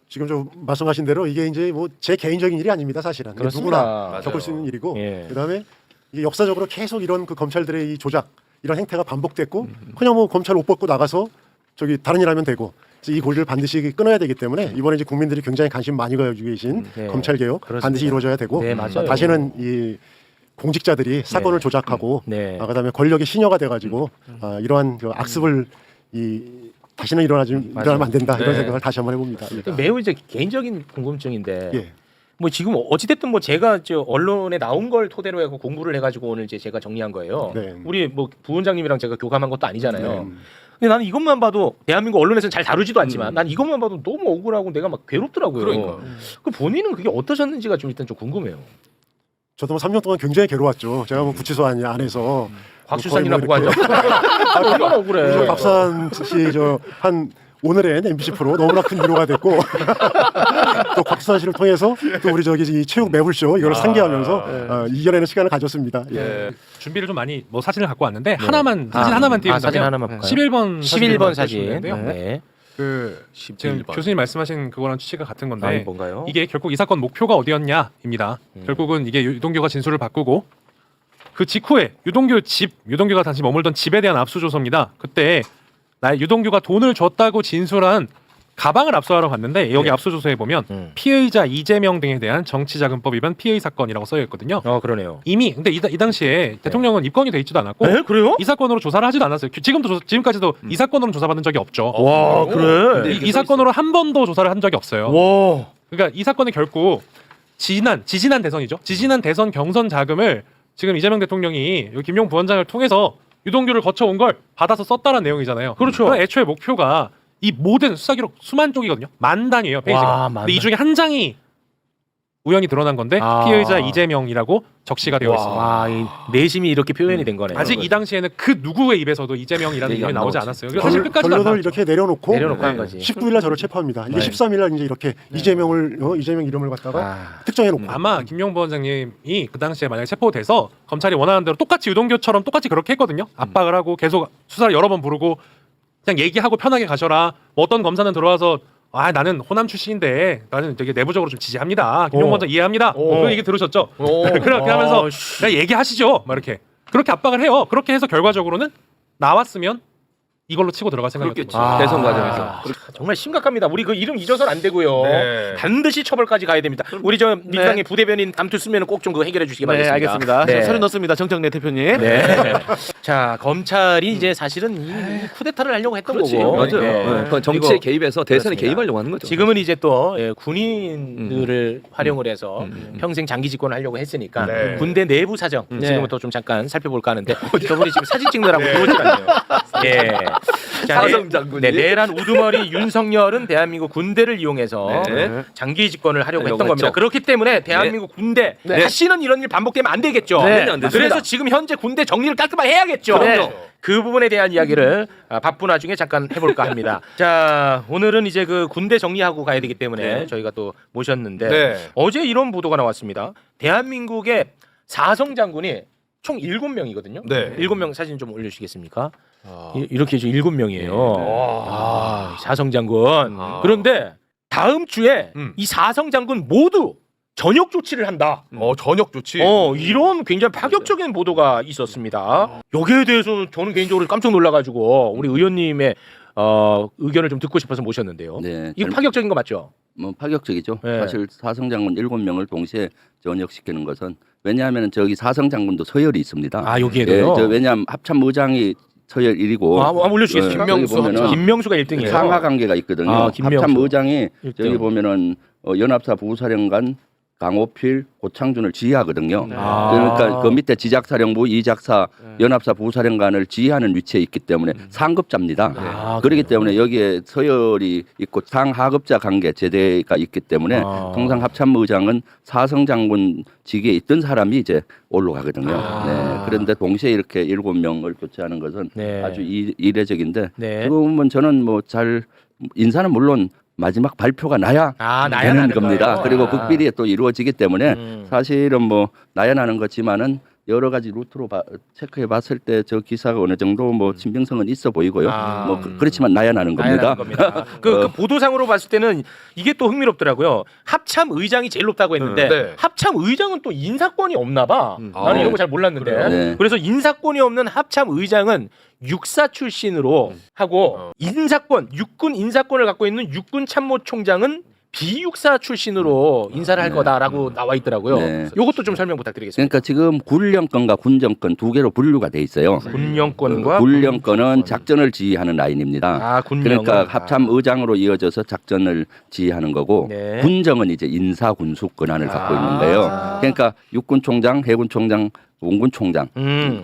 지금 좀 말씀하신 대로 이게 이제 뭐 제 개인적인 일이 아닙니다 사실은. 그렇습니다. 누구나 겪을 수 있는 일이고 예. 그다음에 이게 역사적으로 계속 이런 그 검찰들의 이 조작 이런 행태가 반복됐고 그냥 뭐 검찰 옷 벗고 나가서 저기 다른 일 하면 되고 그래서 이 고리를 반드시 끊어야 되기 때문에 이번에 이제 국민들이 굉장히 관심 많이 가지고 계신 네. 검찰 개혁 그렇습니다. 반드시 이루어져야 되고 네, 맞아요. 다시는 이 공직자들이 사건을 조작하고 네. 그다음에 권력의 신여가 돼가지고 이러한 그 악습을 다시는 일어나면 안 된다 이런 생각을 다시 한번 해봅니다. 예. 매우 이제 개인적인 궁금증인데 예. 뭐 지금 어찌됐든 뭐 제가 저 언론에 나온 걸 토대로 해서 공부를 해가지고 오늘 이제 제가 정리한 거예요. 네. 우리 뭐 부원장님이랑 제가 교감한 것도 아니잖아요. 근데 나는 이것만 봐도 대한민국 언론에서는 잘 다루지도 않지만 난 이것만 봐도 너무 억울하고 내가 막 괴롭더라고요. 그러니까. 그 본인은 그게 어떠셨는지가 좀 일단 좀 궁금해요. 저도 뭐 3년 동안 굉장히 괴로웠죠. 제가 뭐 구치소 안에서 곽수산이나 거의 보고 뭐 앉아. 얼마나 억울해. 박수산 씨 한 오늘은 MBC 프로 너무나 큰 위로가 됐고 또 곽수산 씨를 통해서 또 우리 저기 이 체육 매불쇼 이걸 상기하면서 이겨내는 시간을 가졌습니다. 예. 준비를 좀 많이 뭐 사진을 갖고 왔는데 하나만 사진 하나만 띄운다면 사진 하나만 볼까요? 11번 11번 사진. 사진인데요. 네. 그 지금 11번. 교수님 말씀하신 그거랑 취지가 같은 건데 뭔가요? 이게 결국 이 사건 목표가 어디였냐입니다. 결국은 이게 유동규가 진술을 바꾸고 그 직후에 유동규가 당시 머물던 집에 대한 압수조서입니다. 그때 유동규가 돈을 줬다고 진술한 가방을 압수하러 갔는데 여기 압수조서에 보면 피의자 이재명 등에 대한 정치자금법 위반 피의 사건이라고 써여 있거든요. 그러네요. 이미 근데 이 당시에 대통령은 입건이 돼 있지도 않았고 네, 그래요? 이 사건으로 조사를 하지도 않았어요. 지금까지도 이 사건으로는 조사받은 적이 없죠. 와, 그래. 이 사건으로 한 번도 조사를 한 적이 없어요. 와. 그러니까 이 사건이 결국 지지난 대선이죠. 지지난 대선 경선 자금을 지금 이재명 대통령이 김용 부원장을 통해서 유동규를 거쳐온 걸 받아서 썼다는 내용이잖아요. 그렇죠. 그러니까 애초에 목표가 이 모든 수사 기록 수만 쪽이거든요. 만 단이에요, 페이지가. 와, 만 근데 이 중에 한 장이 우연히 드러난 건데 피의자 이재명이라고 적시가 되어 있습니다. 와, 이 내심이 이렇게 표현이 된 거네요. 아직 이 당시에는 그 누구의 입에서도 이재명이라는 이름이 나오지 않았어요. 그래서 사실 끝까지 결론을 이렇게 내려놓고 한 거지. 19일 날 저를 체포합니다. 이게 13일 날 이제 이렇게 이재명 이름을 갖다가 특정해 놓고 아마 김용 부원장님이 그 당시에 만약에 체포돼서 검찰이 원하는 대로 똑같이 유동규처럼 똑같이 그렇게 했거든요. 압박을 하고 계속 수사를 여러 번 부르고 그냥 얘기하고 편하게 가셔라. 뭐 어떤 검사는 들어와서 나는 호남 출신인데 나는 되게 내부적으로 좀 지지합니다. 김용 부원장 이해합니다. 그 얘기 들으셨죠? 그렇게 하면서 그냥 얘기하시죠. 막 이렇게 그렇게 압박을 해요. 그렇게 해서 결과적으로는 나왔으면 이걸로 치고 들어갈 생각이었죠. 대선 과정에서. 정말 심각합니다. 우리 그 이름 잊어서는 안 되고요. 네. 반드시 처벌까지 가야 됩니다. 우리 저 민주당의 부대변인 담투 쓰면 꼭 좀 그거 해결해 주시기 네, 바라겠습니다. 알겠습니다. 네. 서류 넣습니다. 정청래 대표님. 네. 자, 검찰이 이제 사실은 이 쿠데타를 하려고 했던 그렇지. 거고. 맞아요. 네. 그 정치에 이거 개입해서 대선에 그렇습니다. 개입하려고 하는 거죠. 지금은 이제 또 군인들을 활용을 해서 평생 장기 집권을 하려고 했으니까 네. 군대 내부 사정 지금부터 좀 잠깐 살펴볼까 하는데 저분이 지금 사진 찍느라고 들어오질 않네요. 예. 자, 사성 장군이. 네, 내란 우두머리 윤석열은 대한민국 군대를 이용해서 네. 장기 집권을 하려고 하려고 했던 겁니다. 했죠. 그렇기 때문에 대한민국 군대 다시는 이런 일 반복되면 안 되겠죠. 네, 안 됐습니다. 그래서 지금 현재 군대 정리를 깔끔하게 해야겠죠. 그럼요. 그 부분에 대한 이야기를 바쁜 와중에 잠깐 해볼까 합니다. 자, 오늘은 이제 그 군대 정리하고 가야 되기 때문에 저희가 또 모셨는데 네. 어제 이런 보도가 나왔습니다. 대한민국의 사성 장군이 총 7명이거든요. 네. 7명 사진 좀 올려주시겠습니까? 이렇게 지금 7명이에요. 사성 장군. 그런데 다음 주에 이 사성 장군 모두 전역 조치를 한다. 전역 조치. 이런 굉장히 파격적인 보도가 있었습니다. 여기에 대해서 저는 개인적으로 깜짝 놀라가지고 우리 의원님의 의견을 좀 듣고 싶어서 모셨는데요. 네, 이거 파격적인 거 맞죠? 뭐 파격적이죠. 네. 사실 사성 장군 7명을 동시에 전역시키는 것은 왜냐하면 저기 사성 장군도 서열이 있습니다. 아, 여기에도요? 왜냐하면 합참의장이 서열 1위고 한번 올려주겠습니까? 김명수 보면은 김명수가 1등이에요. 상하 관계가 있거든요. 김명수. 합참의장이 일등. 저기 보면은 연합사 부사령관 강호필, 고창준을 지휘하거든요. 그러니까 그 밑에 지작사령부, 이작사, 연합사 부사령관을 지휘하는 위치에 있기 때문에 상급자입니다. 그렇기 때문에 여기에 서열이 있고 상하급자 관계 제대가 있기 때문에 통상 합참의장은 사성 장군 직위에 있던 사람이 이제 올라가거든요. 네. 그런데 동시에 이렇게 7명을 교체하는 것은 아주 이례적인데 그러면 저는 뭐 잘 인사는 물론 마지막 발표가 나야 되는 겁니다. 그리고 극비리에 또 이루어지기 때문에 사실은 뭐 나야 나는 거지만은 여러 가지 루트로 체크해 봤을 때 저 기사가 어느 정도 뭐 신빙성은 있어 보이고요. 뭐 그렇지만 나야 나는 겁니다. 그 보도상으로 봤을 때는 이게 또 흥미롭더라고요. 합참 의장이 제일 높다고 했는데 합참 의장은 또 인사권이 없나 봐. 나는 이런 거 잘 몰랐는데. 네. 그래서 인사권이 없는 합참 의장은 육사 출신으로 하고 인사권, 육군 인사권을 갖고 있는 육군 참모총장은 비육사 출신으로 인사를 할 거다라고 나와 있더라고요. 네. 이것도 좀 설명 부탁드리겠습니다. 그러니까 지금 군령권과 군정권 두 개로 분류가 돼 있어요. 군령권과 군령권은 작전을 지휘하는 라인입니다. 군령은. 그러니까 합참 의장으로 이어져서 작전을 지휘하는 거고 군정은 이제 인사 군수 권한을 갖고 있는 거예요. 그러니까 육군 총장, 해군 총장, 원군 총장,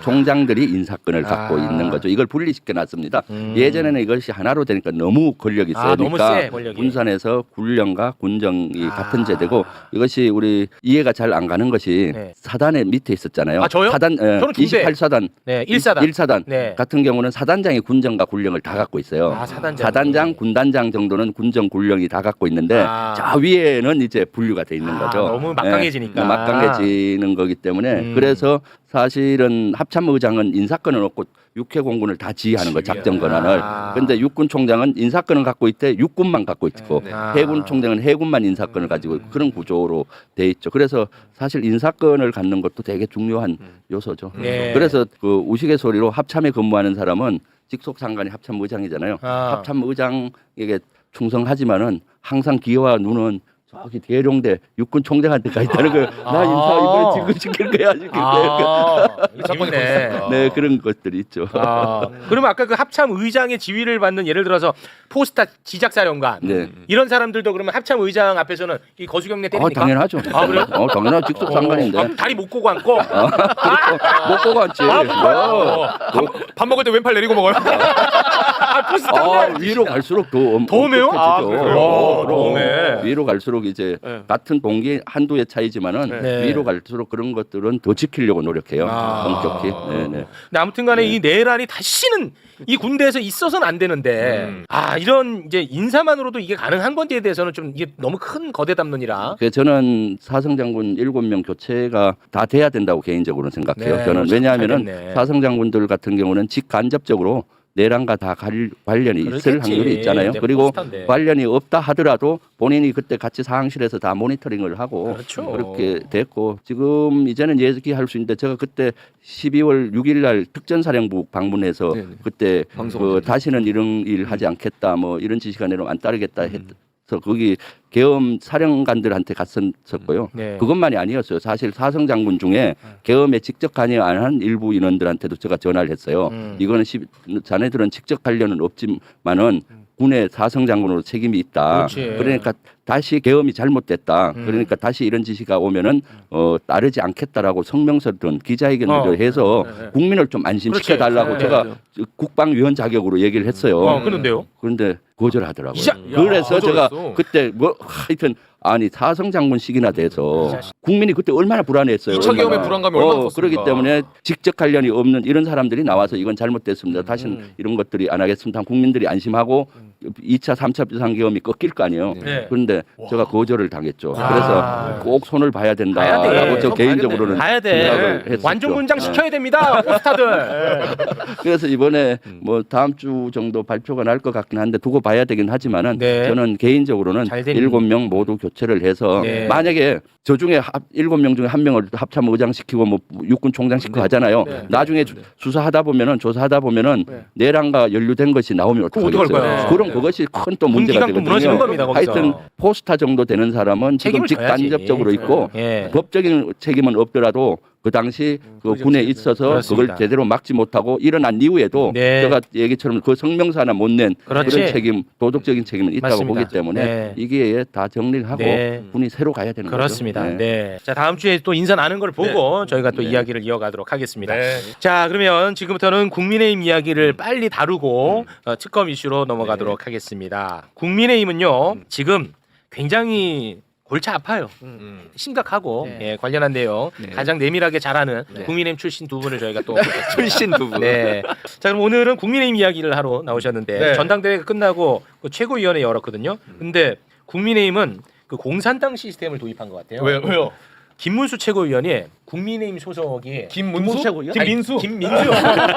총장들이 인사권을 갖고 있는 거죠. 이걸 분리시켜 놨습니다. 예전에는 이것이 하나로 되니까 너무 권력이 너무 세니까 세, 권력이. 군산에서 군령과 군정이 같은 제대고 이것이 우리 이해가 잘 안 가는 것이 사단의 밑에 있었잖아요. 저요? 사단 저는 두 대. 28사단, 1사단. 1사단 같은 경우는 사단장이 군정과 군령을 다 갖고 있어요. 사단장, 군단장 정도는 군정 군령이 다 갖고 있는데 저 위에는 이제 분류가 돼 있는 거죠. 너무 막강해지니까. 막강해지는 거기 때문에 그래서 사실은 합참의장은 인사권은 없고 육해공군을 다 지휘하는 거 작전 권한을. 그런데 육군 총장은 인사권을 갖고 있대 육군만 갖고 있고 해군 총장은 해군만 인사권을 가지고 있고 그런 구조로 돼 있죠. 그래서 사실 인사권을 갖는 것도 되게 중요한 요소죠. 그래서 그 우스갯소리로 합참에 근무하는 사람은 직속 상관이 합참의장이잖아요. 합참의장에게 충성하지만은 항상 귀와 눈은 저기 대룡대 육군 총장한테 가 있다는 거예요. 나 인사 이번에 지금 시킬 거야. 재밌네. 네, 그런 것들이 있죠. 그러면 아까 그 합참 의장의 지위를 받는 예를 들어서 포스타 지작사령관 이런 사람들도 그러면 합참 의장 앞에서는 이 거수경례 때립니까? 당연하죠. 그래요? 당연하죠. 직속 상관인데. 다리 못 꼬고 앉고. 못 보고 앉지. 밥 먹을 때 왼팔 내리고 먹어요. 위로 갈수록 더 오메요? 그럼. 위로 갈수록 이제 같은 동기 한두의 차이지만은 위로 갈수록 그런 것들은 더 지키려고 노력해요. 엄격히. 근데 아무튼간에 이 내란이 다시는 이 군대에서 있어서는 안 되는데 이런 이제 인사만으로도 이게 가능한 건지에 대해서는 좀 이게 너무 큰 거대 담론이라. 그래서 저는 사성 장군 7명 교체가 다 돼야 된다고 개인적으로 생각해요. 저는 왜냐하면은 사성 장군들 같은 경우는 직간접적으로 내란과 다 관련이 있을 확률이 있잖아요. 그리고 관련이 없다 하더라도 본인이 그때 같이 상황실에서 다 모니터링을 하고 그렇게 됐고 지금 이제는 얘기할 수 있는데 제가 그때 12월 6일 날 특전사령부 방문해서 그때 다시는 이런 일 하지 않겠다 뭐 이런 지시가 내려오면 안 따르겠다 했 거기 계엄 사령관들한테 갔었고요. 그것만이 아니었어요. 사실 사성 장군 중에 계엄에 직접 관여 안 한 일부 인원들한테도 제가 전화를 했어요. 이거는 자네들은 직접 관련은 없지만은 군의 사성 장군으로 책임이 있다. 그렇지. 그러니까 다시 계엄이 잘못됐다. 그러니까 다시 이런 지시가 오면은 따르지 않겠다라고 성명서든 기자회견을 해서 국민을 좀 안심시켜 달라고 그렇지. 제가 국방위원 자격으로 얘기를 했어요. 그런데요? 그런데 거절하더라고요. 이자- 그래서 제가 거절했어. 그때 뭐 하여튼 아니 사성 장군식이나 돼서 국민이 그때 얼마나 불안했어요. 2차 계엄의 얼마나. 불안감이 얼마나 컸습니까? 그렇기 때문에 직접 관련이 없는 이런 사람들이 나와서 이건 잘못됐습니다. 다시는 이런 것들이 안 하겠습니다. 국민들이 안심하고 2차, 3차 비상계엄이 꺾일 거 아니에요. 네. 그런데 제가 거절을 당했죠. 아. 그래서 꼭 손을 봐야 봐야 된다라고 돼. 저 개인적으로는 봐야 생각을 돼. 했었죠. 완전 문장 시켜야 됩니다. 포스타들. 그래서 이번에 뭐 다음 주 정도 발표가 날 것 같긴 한데 두고 봐야 되긴 하지만은 네. 저는 개인적으로는 잘 된- 7명 모두 교체를 해서 네. 만약에 저 중에 7명 중에 1명을 합참 의장시키고 뭐 육군 총장시키고 하잖아요. 나중에 수사하다 보면은 조사하다 보면은 내란과 연루된 것이 나오면 그럼 어떡할 어떡하겠어요. 거야? 그럼 그것이 큰 또 문제가 군기관도 무너지는 되거든요. 겁니다, 거기서. 하여튼 포스타 정도 되는 사람은 지금 책임을 져야지. 직간접적으로 있고 예. 법적인 책임은 없더라도 그 당시 그 군에 있어서 그렇습니다. 그걸 제대로 막지 못하고 일어난 이후에도 네. 제가 얘기처럼 그 성명서 하나 못 낸 그렇지. 그런 책임, 도덕적인 책임은 있다고 맞습니다. 보기 때문에 네. 이게 다 정리를 하고 네. 군이 새로 가야 되는 그렇습니다. 거죠. 네. 자, 다음 주에 또 인사 나는 걸 보고 저희가 또 이야기를 이어가도록 하겠습니다. 네. 자, 그러면 지금부터는 국민의힘 이야기를 빨리 다루고 특검 이슈로 넘어가도록 하겠습니다. 국민의힘은요, 지금 굉장히 골치 아파요. 심각하고 예, 관련한 내용 가장 내밀하게 잘 아는 국민의힘 출신 두 분을 저희가 또 출신 두 분. 네. 자, 그럼 오늘은 국민의힘 이야기를 하러 나오셨는데 네. 전당대회가 끝나고 그 최고위원회 열었거든요. 근데 국민의힘은 그 공산당 시스템을 도입한 것 같아요. 왜요? 김문수 최고위원이 국민의힘 소속이 김문수? 최고위원? 김민수? 김민수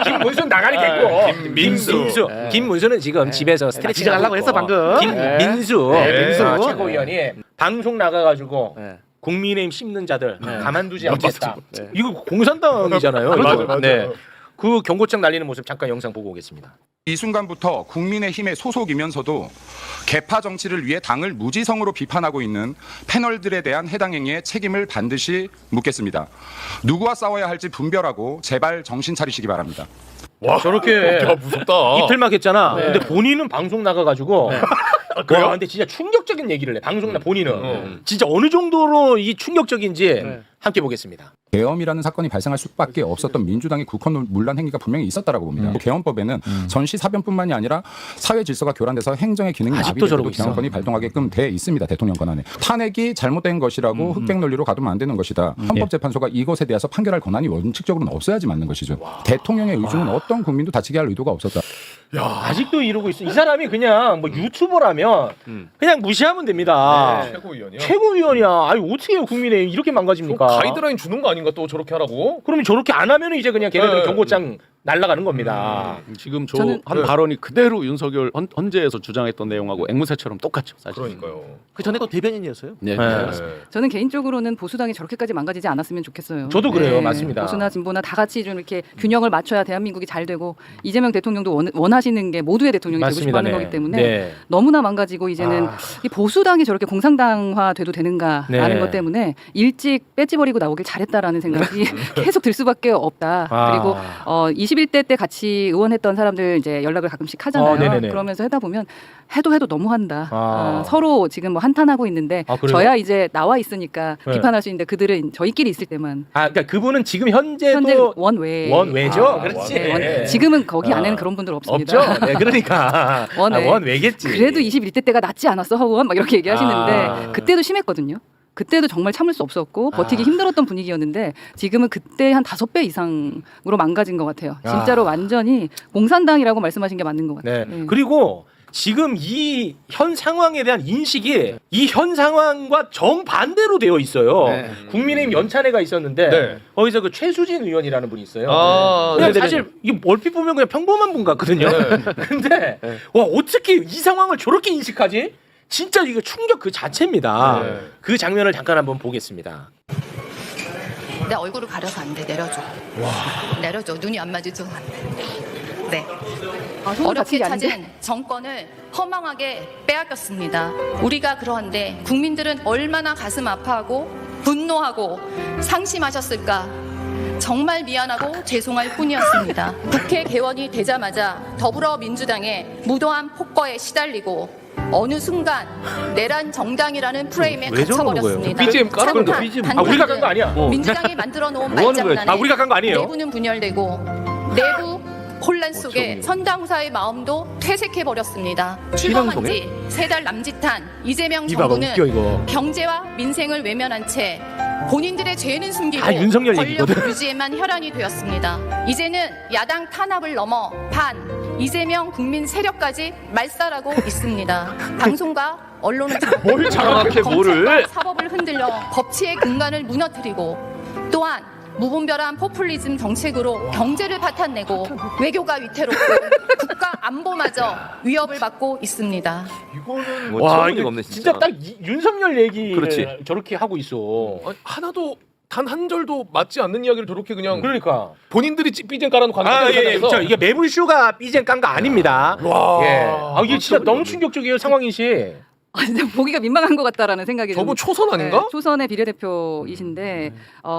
김문수 나가리 됐고 김민수 김문수는 지금 집에서 스트레칭 지적하려고 했어 방금. 김민수 민수. 최고위원이 방송 나가가지고 네. 국민의힘 씹는 자들 가만두지 않겠다. 이거 공산당이잖아요. 맞아, 이거. 맞아. 네. 그 경고장 날리는 모습 잠깐 영상 보고 오겠습니다. 이 순간부터 국민의힘의 소속이면서도 개파 정치를 위해 당을 무지성으로 비판하고 있는 패널들에 대한 해당 행위의 책임을 반드시 묻겠습니다. 누구와 싸워야 할지 분별하고 제발 정신 차리시기 바랍니다. 와, 저렇게 야, 무섭다. 이틀막 했잖아. 근데 본인은 방송 나가가지고 그래요? 와, 근데 진짜 충격적인 얘기를 해. 방송 나 본인은 진짜 어느 정도로 이 충격적인지 함께 보겠습니다. 계엄이라는 사건이 발생할 수밖에 없었던 민주당의 국헌 문란 행위가 분명히 있었다라고 봅니다. 계엄법에는 전시 사변뿐만이 아니라 사회 질서가 교란돼서 행정의 기능이 아직도 저러고 마비되고 있어. 계엄권이 발동하게끔 돼 있습니다. 대통령 권한에. 탄핵이 잘못된 것이라고 흑백 논리로 가두면 안 되는 것이다. 헌법재판소가 이것에 대해서 판결할 권한이 원칙적으로는 없어야지 맞는 것이죠. 대통령의 의중은 어떤 국민도 다치게 할 의도가 없었다. 아직도 이러고 있어. 이 사람이 그냥 뭐 유튜버라면 그냥 무시하면 됩니다. 최고위원이요? 최고위원이야. 아니 어떻게 해요, 국민의힘 이렇게 망가집니까? 가이드라인 주는 거 아닌가 또 저렇게 하라고? 그러면 저렇게 안 하면 이제 그냥 걔네들 네. 경고장 날아가는 겁니다. 지금 저 한 발언이 그대로 윤석열 헌재에서 주장했던 내용하고 앵무새처럼 똑같죠, 사실. 그러니까요. 그 전에도 대변인이었어요. 네. 저는 개인적으로는 보수당이 저렇게까지 망가지지 않았으면 좋겠어요. 저도 그래요. 맞습니다. 보수나 진보나 다 같이 좀 이렇게 균형을 맞춰야 대한민국이 잘 되고 이재명 대통령도 원하시는 게 모두의 대통령이 되고 맞습니다. 싶어하는 네. 거기 때문에 네. 너무나 망가지고 이제는 이 보수당이 저렇게 공산당화돼도 되는가라는 네. 것 때문에 일찍 배지버리고 나오길 잘했다라는 생각이 계속 들 수밖에 없다. 그리고 21대 때 같이 의원했던 사람들 이제 연락을 가끔씩 하잖아요. 네네네. 그러면서 하다 보면 해도 너무한다. 아. 서로 지금 뭐 한탄하고 있는데 아, 그래요? 저야 이제 나와 있으니까 네. 비판할 수 있는데 그들은 저희끼리 있을 때만 그러니까 그분은 지금 현재도 현재 원외. 원외죠. 그렇지. 네, 지금은 거기 안에는 그런 분들 없습니다. 없죠. 네, 그러니까 원외. 원외겠지. 그래도 21대 때가 낫지 않았어 허우원 막 이렇게 얘기하시는데 아. 그때도 심했거든요. 그때도 정말 참을 수 없었고 버티기 힘들었던 분위기였는데 지금은 그때 한 5배 이상으로 망가진 것 같아요. 진짜로 완전히 공산당이라고 말씀하신 게 맞는 것 같아요. 네. 그리고 지금 이 현 상황에 대한 인식이 이 현 상황과 정반대로 되어 있어요. 국민의힘 연찬회가 있었는데 네. 거기서 그 최수진 의원이라는 분이 있어요. 아, 그냥 네네네. 사실 이게 얼핏 보면 그냥 평범한 분 같거든요. 근데 와 어떻게 이 상황을 저렇게 인식하지? 진짜 이거 충격 그 자체입니다. 네. 그 장면을 잠깐 한번 보겠습니다. 내 얼굴을 가려서 안 돼. 내려줘. 내려줘. 눈이 안 마주쳐. 네. 손을 어렵게 다치지 않은데? 찾은 정권을 허망하게 빼앗겼습니다. 우리가 그러한데 국민들은 얼마나 가슴 아파하고 분노하고 상심하셨을까. 정말 미안하고 죄송할 뿐이었습니다. 국회 개원이 되자마자 더불어민주당의 무도한 폭거에 시달리고 어느 순간 내란 정당이라는 프레임에 갇혀버렸습니다. BGM 깔아놓은 거. 우리가 간 거 아니야. 민주당이 만들어 놓은 말장난에 우리가 간 거 아니에요. 내부는 분열되고 내부 혼란 속에 선당후사의 마음도 퇴색해버렸습니다. 출범한 지 3달 남짓한 이재명 정부는 경제와 민생을 외면한 채 본인들의 죄는 숨기고 윤석열 권력 얘기거든. 유지에만 혈안이 되었습니다. 이제는 야당 탄압을 넘어 이재명 국민 세력까지 말살하고 있습니다. 방송과 언론을 뭘 장악해, 뭐를. 검찰과 사법을 흔들려 법치의 근간을 무너뜨리고 또한 무분별한 포퓰리즘 정책으로 경제를 바탕내고 외교가 위태롭고 국가 안보마저 위협을 받고 있습니다. 이거는 와, 이게 없네, 진짜 딱 윤석열 얘기를 그렇지. 저렇게 하고 있어. 아니, 하나도 단 한 절도 맞지 않는 이야기를 저렇게 그냥 그러니까 본인들이 삐진 깔아놓고 하는 저 이게 매불쇼가 삐젠 깐 거 아닙니다. 예. 이게 진짜 너무 충격적이에요 상황이시. 진짜 보기가 민망한 것 같다라는 생각이 저분 좀- 초선 아닌가? 네, 초선의 비례대표이신데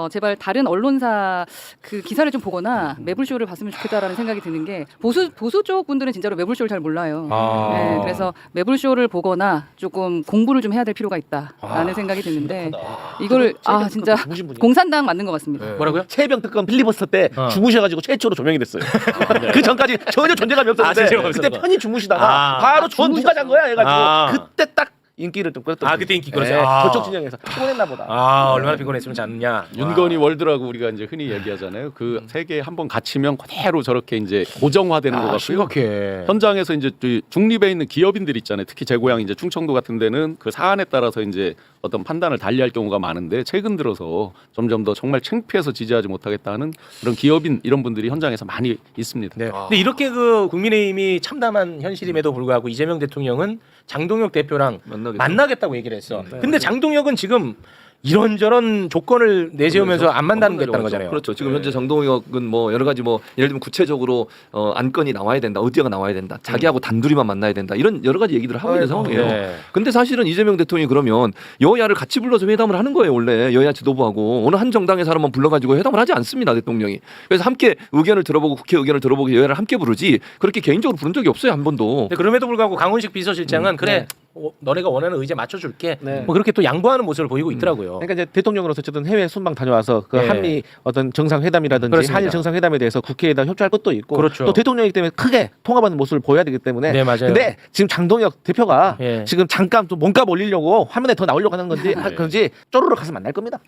제발 다른 언론사 그 기사를 좀 보거나 매불쇼를 봤으면 좋겠다라는 생각이 드는 게 보수 쪽 분들은 진짜로 매불쇼를 잘 몰라요. 네, 그래서 매불쇼를 보거나 조금 공부를 좀 해야 될 필요가 있다라는 생각이 드는데 이걸 진짜 공산당 맞는 것 같습니다. 뭐라고요? 최병 특검 필리버스터 때 주무셔가지고 최초로 조명이 됐어요. 그 전까지 전혀 존재감이 없었는데 존재감이 그때 없었구나. 편히 주무시다가 바로 전 누가 잔 거야 해가지고 그때 딱 인기를 좀 끌었던. 그때 인기 끌었어요. 저쪽 진영에서 피곤했나 보다. 얼마나 피곤했으면 잤냐. 윤건이 월드라고 우리가 이제 흔히 얘기하잖아요. 그 세계에 한번 갇히면 그대로 저렇게 이제 고정화되는 것 같고요. 심각해. 현장에서 이제 중립에 있는 기업인들 있잖아요. 특히 제 고향 이제 충청도 같은 데는 그 사안에 따라서 이제 어떤 판단을 달리할 경우가 많은데 최근 들어서 점점 더 정말 창피해서 지지하지 못하겠다는 그런 기업인 이런 분들이 현장에서 많이 있습니다. 네. 근데 이렇게 그 국민의힘이 참담한 현실임에도 불구하고 이재명 대통령은 장동혁 대표랑 만나겠다고 얘기를 했어. 근데 장동혁은 지금 이런저런 조건을 내세우면서 안 만나겠다는 거잖아요. 그렇죠. 지금 현재 장동혁은 뭐 여러 가지 뭐 예를 들면 구체적으로 안건이 나와야 된다, 어디가 나와야 된다, 자기하고 단둘이만 만나야 된다 이런 여러 가지 얘기들을 하고 있는 상황이에요. 네. 근데 사실은 이재명 대통령이 그러면 여야를 같이 불러서 회담을 하는 거예요. 원래 여야 지도부하고 어느 한 정당의 사람만 불러가지고 회담을 하지 않습니다. 대통령이. 그래서 함께 의견을 들어보고 국회 의견을 들어보고 여야를 함께 부르지 그렇게 개인적으로 부른 적이 없어요. 한 번도. 근데 그럼에도 불구하고 강훈식 비서실장은 그래 너네가 원하는 의제 맞춰줄게. 뭐 그렇게 또 양보하는 모습을 보이고 있더라고요. 그러니까 이제 대통령으로서 어쨌든 해외 순방 다녀와서 그 한미 어떤 정상회담이라든지 그렇습니다. 한일 정상회담에 대해서 국회에다 협조할 것도 있고 그렇죠. 또 대통령이기 때문에 크게 통합하는 모습을 보여야 되기 때문에 네, 맞아요. 근데 지금 장동혁 대표가 예. 지금 잠깐 또 몸값 올리려고 화면에 더 나오려고 하는 건지 그런지 쪼르르 가서 만날 겁니다.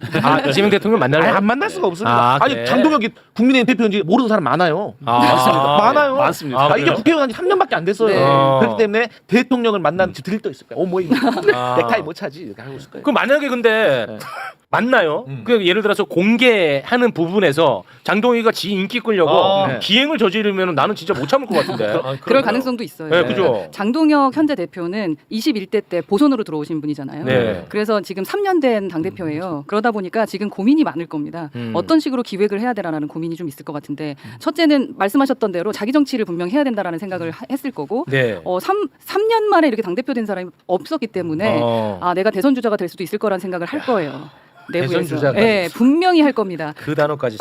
이재명 대통령 만날래요? 안 만날 수가 없습니다. 그래. 장동혁이 국민의힘 대표인지 모르는 사람 많아요. 맞습니다. 많아요. 많습니다. 이게 국회의원 한 지 3년밖에 안 됐어요. 네. 그렇기 때문에 대통령을 만난 들떠 있을 거예요. 뭐 넥타이 못 차지 이렇게 하고 있을 거예요. 그 만약에 근데 맞나요? 그 예를 들어서 공개하는 부분에서 장동희가 지 인기 끌려고 비행을 저지르면 나는 진짜 못 참을 것 같은데. 그럴 가능성도 있어요. 네, 그죠. 장동혁 현재 대표는 21대 때 보선으로 들어오신 분이잖아요. 네. 그래서 지금 3년 된 당대표예요. 그러다 보니까 지금 고민이 많을 겁니다. 어떤 식으로 기획을 해야 되라는 고민이 좀 있을 것 같은데 첫째는 말씀하셨던 대로 자기 정치를 분명히 해야 된다라는 생각을 했을 거고 네. 3년 만에 이렇게 당대표 된 사람이 없었기 때문에 내가 대선 주자가 될 수도 있을 거라는 생각을 할 거예요. 내부에서. 대선 주자가 네, 분명히 할 겁니다. 그 단어까지.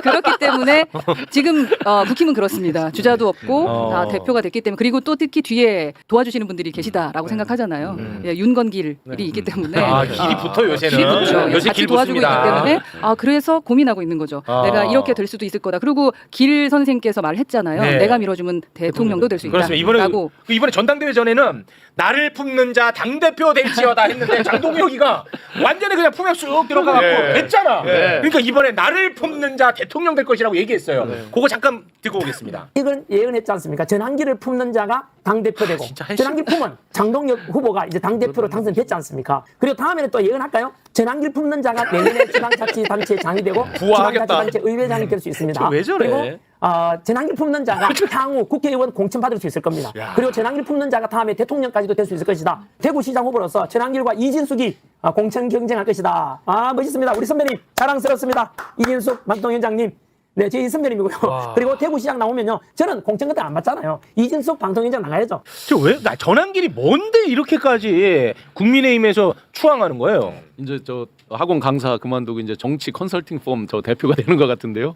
그렇기 때문에 지금 국힘은 그렇습니다. 주자도 없고 다 대표가 됐기 때문에 그리고 또 특히 뒤에 도와주시는 분들이 계시다라고 생각하잖아요. 예, 윤건길이 있기 때문에 길이 붙어 요새는. 길이 붙죠. 요새 같이 길 도와주고 붙습니다. 있기 때문에 그래서 고민하고 있는 거죠. 내가 이렇게 될 수도 있을 거다. 그리고 길 선생께서 말했잖아요. 네. 내가 밀어주면 대통령도 될 수 있다. 그렇습니다. 이번에 전당대회 전에는 나를 품는 자 당대표 될지어다 했는데 장동혁이가 완전히 그냥 품에 쑥 들어가갖고 됐잖아. 그러니까 이번에 나를 품는 자 대통령 될 것이라고 얘기했어요. 그거 잠깐 듣고 오겠습니다. 이건 예언했지 않습니까? 전환기를 품는 자가 당대표 되고 전환기 품은 장동혁 후보가 이제 당대표로 당선됐지 않습니까? 그리고 다음에는 또 예언할까요? 전환기를 품는 자가 내년에 지방자치단체장이 되고 지방자치단체 의회장이 될 수 있습니다. 왜 저래? 그리고 전환기를 품는 자가 향후 국회의원 공천받을 수 있을 겁니다. 그리고 전환기를 품는 자가 다음에 대통령까지도 될 수 있을 것이다. 대구시장 후보로서 전환길과 이진숙이 공천 경쟁할 것이다. 멋있습니다. 우리 선배님 자랑스럽습니다. 이진숙 방통위원장님. 네, 저희 선배님이고요. 그리고 대구시장 나오면요, 저는 공천 그때 안 받잖아요. 이진숙 방통위원장 나가야죠. 왜 전환길이 뭔데 이렇게까지 국민의힘에서 추앙하는 거예요? 이제 저 학원 강사 그만두고 이제 정치 컨설팅 펌 저 대표가 되는 것 같은데요.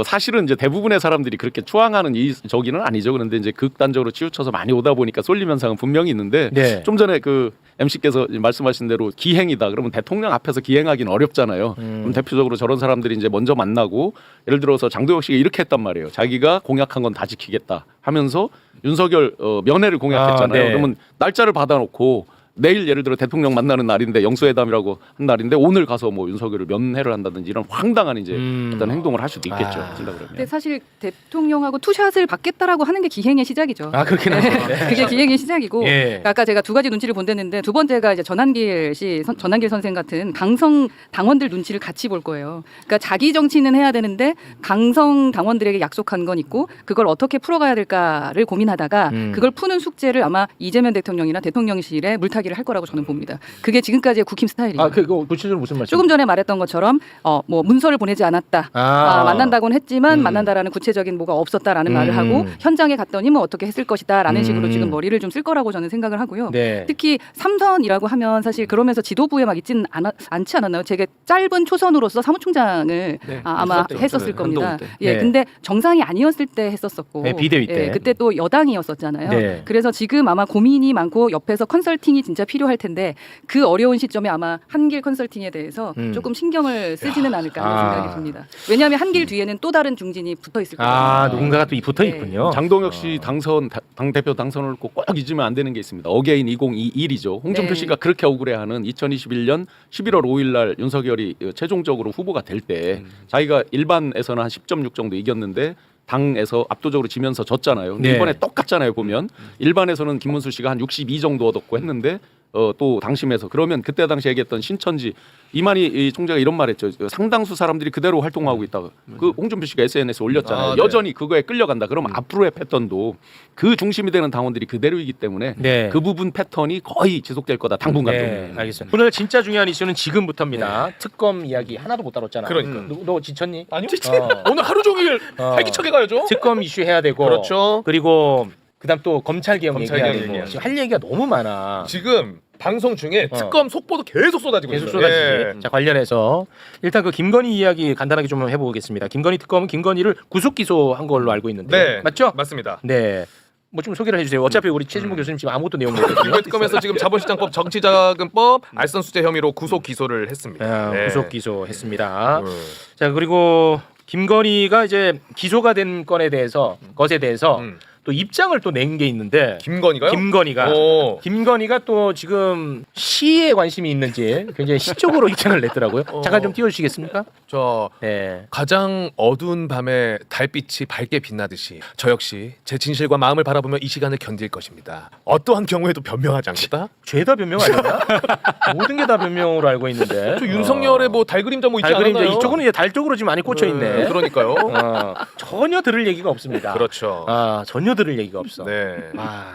사실은 이제 대부분의 사람들이 그렇게 추앙하는 이 저기는 아니죠. 그런데 이제 극단적으로 치우쳐서 많이 오다 보니까 쏠림 현상은 분명히 있는데 네. 좀 전에 그 MC께서 말씀하신 대로 기행이다. 그러면 대통령 앞에서 기행하기는 어렵잖아요. 그럼 대표적으로 저런 사람들이 이제 먼저 만나고 예를 들어서 장도혁 씨가 이렇게 했단 말이에요. 자기가 공약한 건 다 지키겠다 하면서 윤석열 면회를 공약했잖아요. 네. 그러면 날짜를 받아놓고 내일 예를 들어 대통령 만나는 날인데 영수회담이라고 한 날인데 오늘 가서 뭐 윤석열을 면회를 한다든지 이런 황당한 이제 어떤 행동을 할 수도 있겠죠. 하신다 그러면. 근데 사실 대통령하고 투샷을 받겠다라고 하는 게 기행의 시작이죠. 아 그렇긴 하죠. 그게 기행의 시작이고 예. 아까 제가 두 가지 눈치를 본댔는데 두 번째가 이제 전한길 선생 같은 강성 당원들 눈치를 같이 볼 거예요. 그러니까 자기 정치는 해야 되는데 강성 당원들에게 약속한 건 있고 그걸 어떻게 풀어가야 될까를 고민하다가 그걸 푸는 숙제를 아마 이재명 대통령이나 대통령실에 물타기를 할 거라고 저는 봅니다. 그게 지금까지의 국힘 스타일이에요. 아 그거 구체적으로 무슨 말씀? 조금 전에 말했던 것처럼 뭐 문서를 보내지 않았다. 만난다고는 했지만 만난다라는 구체적인 뭐가 없었다라는 말을 하고 현장에 갔더니 뭐 어떻게 했을 것이다라는 식으로 지금 머리를 좀 쓸 거라고 저는 생각을 하고요. 네. 특히 삼선이라고 하면 사실 그러면서 지도부에 막 있지는 않지 않았나요? 제가 짧은 초선으로서 사무총장을 아마 했었을 겁니다. 예, 네. 근데 정상이 아니었을 때 했었었고, 네, 비대위 때. 예, 그때 또 여당이었었잖아요. 네. 그래서 지금 아마 고민이 많고 옆에서 컨설팅이 진짜 필요할 텐데 그 어려운 시점에 아마 한길 컨설팅에 대해서 조금 신경을 쓰지는 않을까 하는 생각이 듭니다. 왜냐하면 한길 뒤에는 또 다른 중진이 붙어 있을 거예요. 아 누군가가 또 붙어 있군요. 장동혁 씨 당 대표 당선을 꼭 잊으면 안 되는 게 있습니다. 어게인 2021이죠. 홍준표 네. 씨가 그렇게 억울해하는 2021년 11월 5일 날 윤석열이 최종적으로 후보가 될 때 자기가 일반에서는 한 10.6 정도 이겼는데 당에서 압도적으로 지면서 졌잖아요. 근데 네. 이번에 똑같잖아요. 보면 일반에서는 김문수 씨가 한 62 정도 얻었고 했는데 또 당심에서 그러면 그때 당시 얘기했던 신천지 이만희 총재가 이런 말했죠. 상당수 사람들이 그대로 활동하고 있다고. 그 홍준표 씨가 SNS에 올렸잖아요. 여전히 그거에 끌려간다. 그러면 앞으로의 패턴도 그 중심이 되는 당원들이 그대로이기 때문에 네. 그 부분 패턴이 거의 지속될 거다. 당분간. 네, 알겠습니다. 오늘 진짜 중요한 이슈는 지금부터입니다. 특검 이야기 하나도 못 다뤘잖아. 그러니까. 너 지쳤니? 아니요. 오늘 하루 종일 활기차게 가야죠. 특검 이슈 해야 되고. 그렇죠. 그리고 그다음 또 검찰 개혁 검찰 얘기해야 개혁 되고. 얘기하죠. 지금 할 얘기가 너무 많아. 지금 방송 중에 특검 속보도 계속 쏟아지고 계속 있어요. 쏟아지지. 예. 자 관련해서 일단 그 김건희 이야기 간단하게 좀 해보겠습니다. 김건희 특검은 김건희를 구속 기소한 걸로 알고 있는데 네, 맞죠? 맞습니다. 네. 뭐 좀 소개를 해주세요. 어차피 우리 최진무 교수님 지금 아무것도 내용 모르거든요. 이번 특검에서 지금 자본시장법, 정치자금법, 알선수재 혐의로 구속 기소를 했습니다. 네. 구속 기소했습니다. 자 그리고 김건희가 이제 기소가 된 건에 대해서 것에 대해서 또 입장을 또 낸 게 있는데 김건희가요? 김건희가 또 지금 시에 관심이 있는지 굉장히 시적으로 입장을 냈더라고요. 잠깐 좀 띄워주시겠습니까? 네. 가장 어두운 밤에 달빛이 밝게 빛나듯이 저 역시 제 진실과 마음을 바라보며 이 시간을 견딜 것입니다. 어떠한 경우에도 변명하지 않겠다. 죄다 변명 아니야? 모든 게 다 변명으로 알고 있는데. 저 윤석열의 뭐 달그림자 뭐 있지 않나요? 이쪽은 이제 달 쪽으로 지금 많이 꽂혀 있네. 그러니까요. 전혀 들을 얘기가 없습니다. 그렇죠. 전혀 들을 얘기가 없어. 네.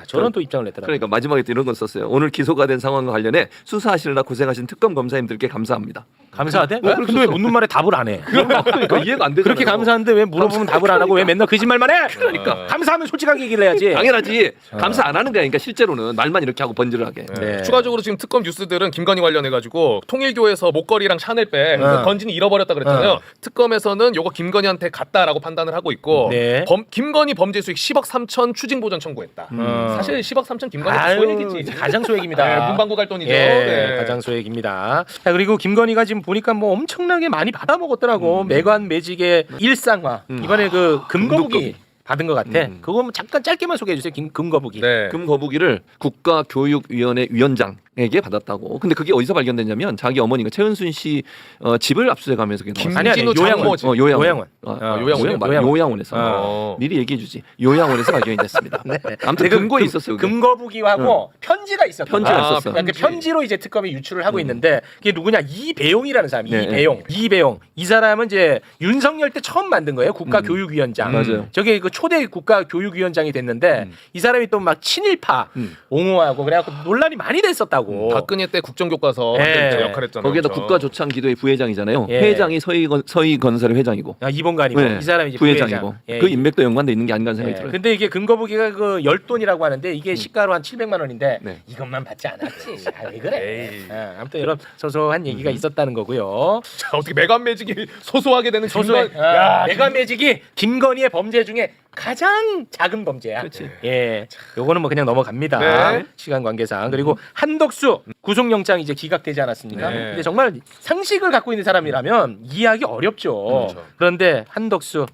저런 또 입장을 냈더라고요. 그러니까 마지막에 또 이런 건 썼어요. 오늘 기소가 된 상황과 관련해 수사하시느라 고생하신 특검 검사님들께 감사합니다. 감사하대? 근데 왜 묻는 말에 답을 안 해? 그러니까 이해가 안 되잖아요. 그렇게 감사한데 왜 물어보면 답을 안 하고 왜 맨날 거짓말만 해? 그러니까 감사하면 솔직하게 얘기를 해야지. 당연하지. 감사 안 하는 거야. 그러니까 실제로는 말만 이렇게 하고 번지르하게. 네. 추가적으로 지금 특검 뉴스들은 김건희 관련해가지고 통일교에서 목걸이랑 샤넬백 건진이 잃어버렸다 그랬잖아요. 특검에서는 요거 김건희한테 갔다라고 판단을 하고 있고 네. 김건희 범죄 수익 10억 3천 추징 보전 청구했다. 사실 10억 3천 김건희 소액이지. 가장 소액입니다. 네, 문방구 갈 돈이죠. 예, 네. 가장 소액입니다. 자, 그리고 김건희가 지금 보니까 뭐 엄청나게 많이 받아먹었더라고. 매관 매직의 일상화. 이번에 그 금거북이 받은 것 같아. 그거 뭐 잠깐 짧게만 소개해 주세요. 금거북이. 네. 금거북이를 국가교육위원회 위원장에게 받았다고. 근데 그게 어디서 발견됐냐면 자기 어머니가 최은순 씨 집을 압수해가면서 김진우 요양원에서 미리 얘기해주지. 요양원에서 발견이 됐습니다. 네. 아무튼 근거에 있었어요. 그게. 금거북이하고 편지가 있었다. 편지가 있었어. 그러니까 편지로 이제 특검이 유출을 하고 있는데 그게 누구냐? 이배용이라는 사람이. 네. 이배용. 이 사람은 이제 윤석열 때 처음 만든 거예요. 국가교육위원장. 맞아요. 저게 그 초대 국가교육위원장이 됐는데 이 사람이 또 막 친일파 옹호하고 그래갖고 논란이 많이 됐었다고. 있다고. 박근혜 때 국정교과서 예. 만들 때 역할했잖아요. 거기에다 그렇죠. 국가조창기도의 부회장이잖아요. 예. 회장이 서희건설의 회장이고. 이봉관이고 네. 이 사람이 이제 부회장이고. 부회장. 그 인맥도 연관돼 있는 게 아닌가 하는 생각이 들어요. 근데 이게 근거부기가 그 열돈이라고 하는데 이게 시가로 한 700만 원인데 네. 이것만 받지 않았지. 왜 그래? 아무튼 이런 소소한 얘기가 있었다는 거고요. 자, 어떻게 매간 매직이 소소하게 되는 소소해. 김건- 야, 내가 매직이 김건희의 범죄 중에 가장 작은 범죄야. 그렇지. 예, 요거는 뭐 그냥 넘어갑니다. 네. 시간 관계상. 그리고 한덕수 구속영장 이제 기각되지 않았습니까? 네. 근데 정말 상식을 갖고 있는 사람이라면 이해하기 어렵죠. 그런데 한덕수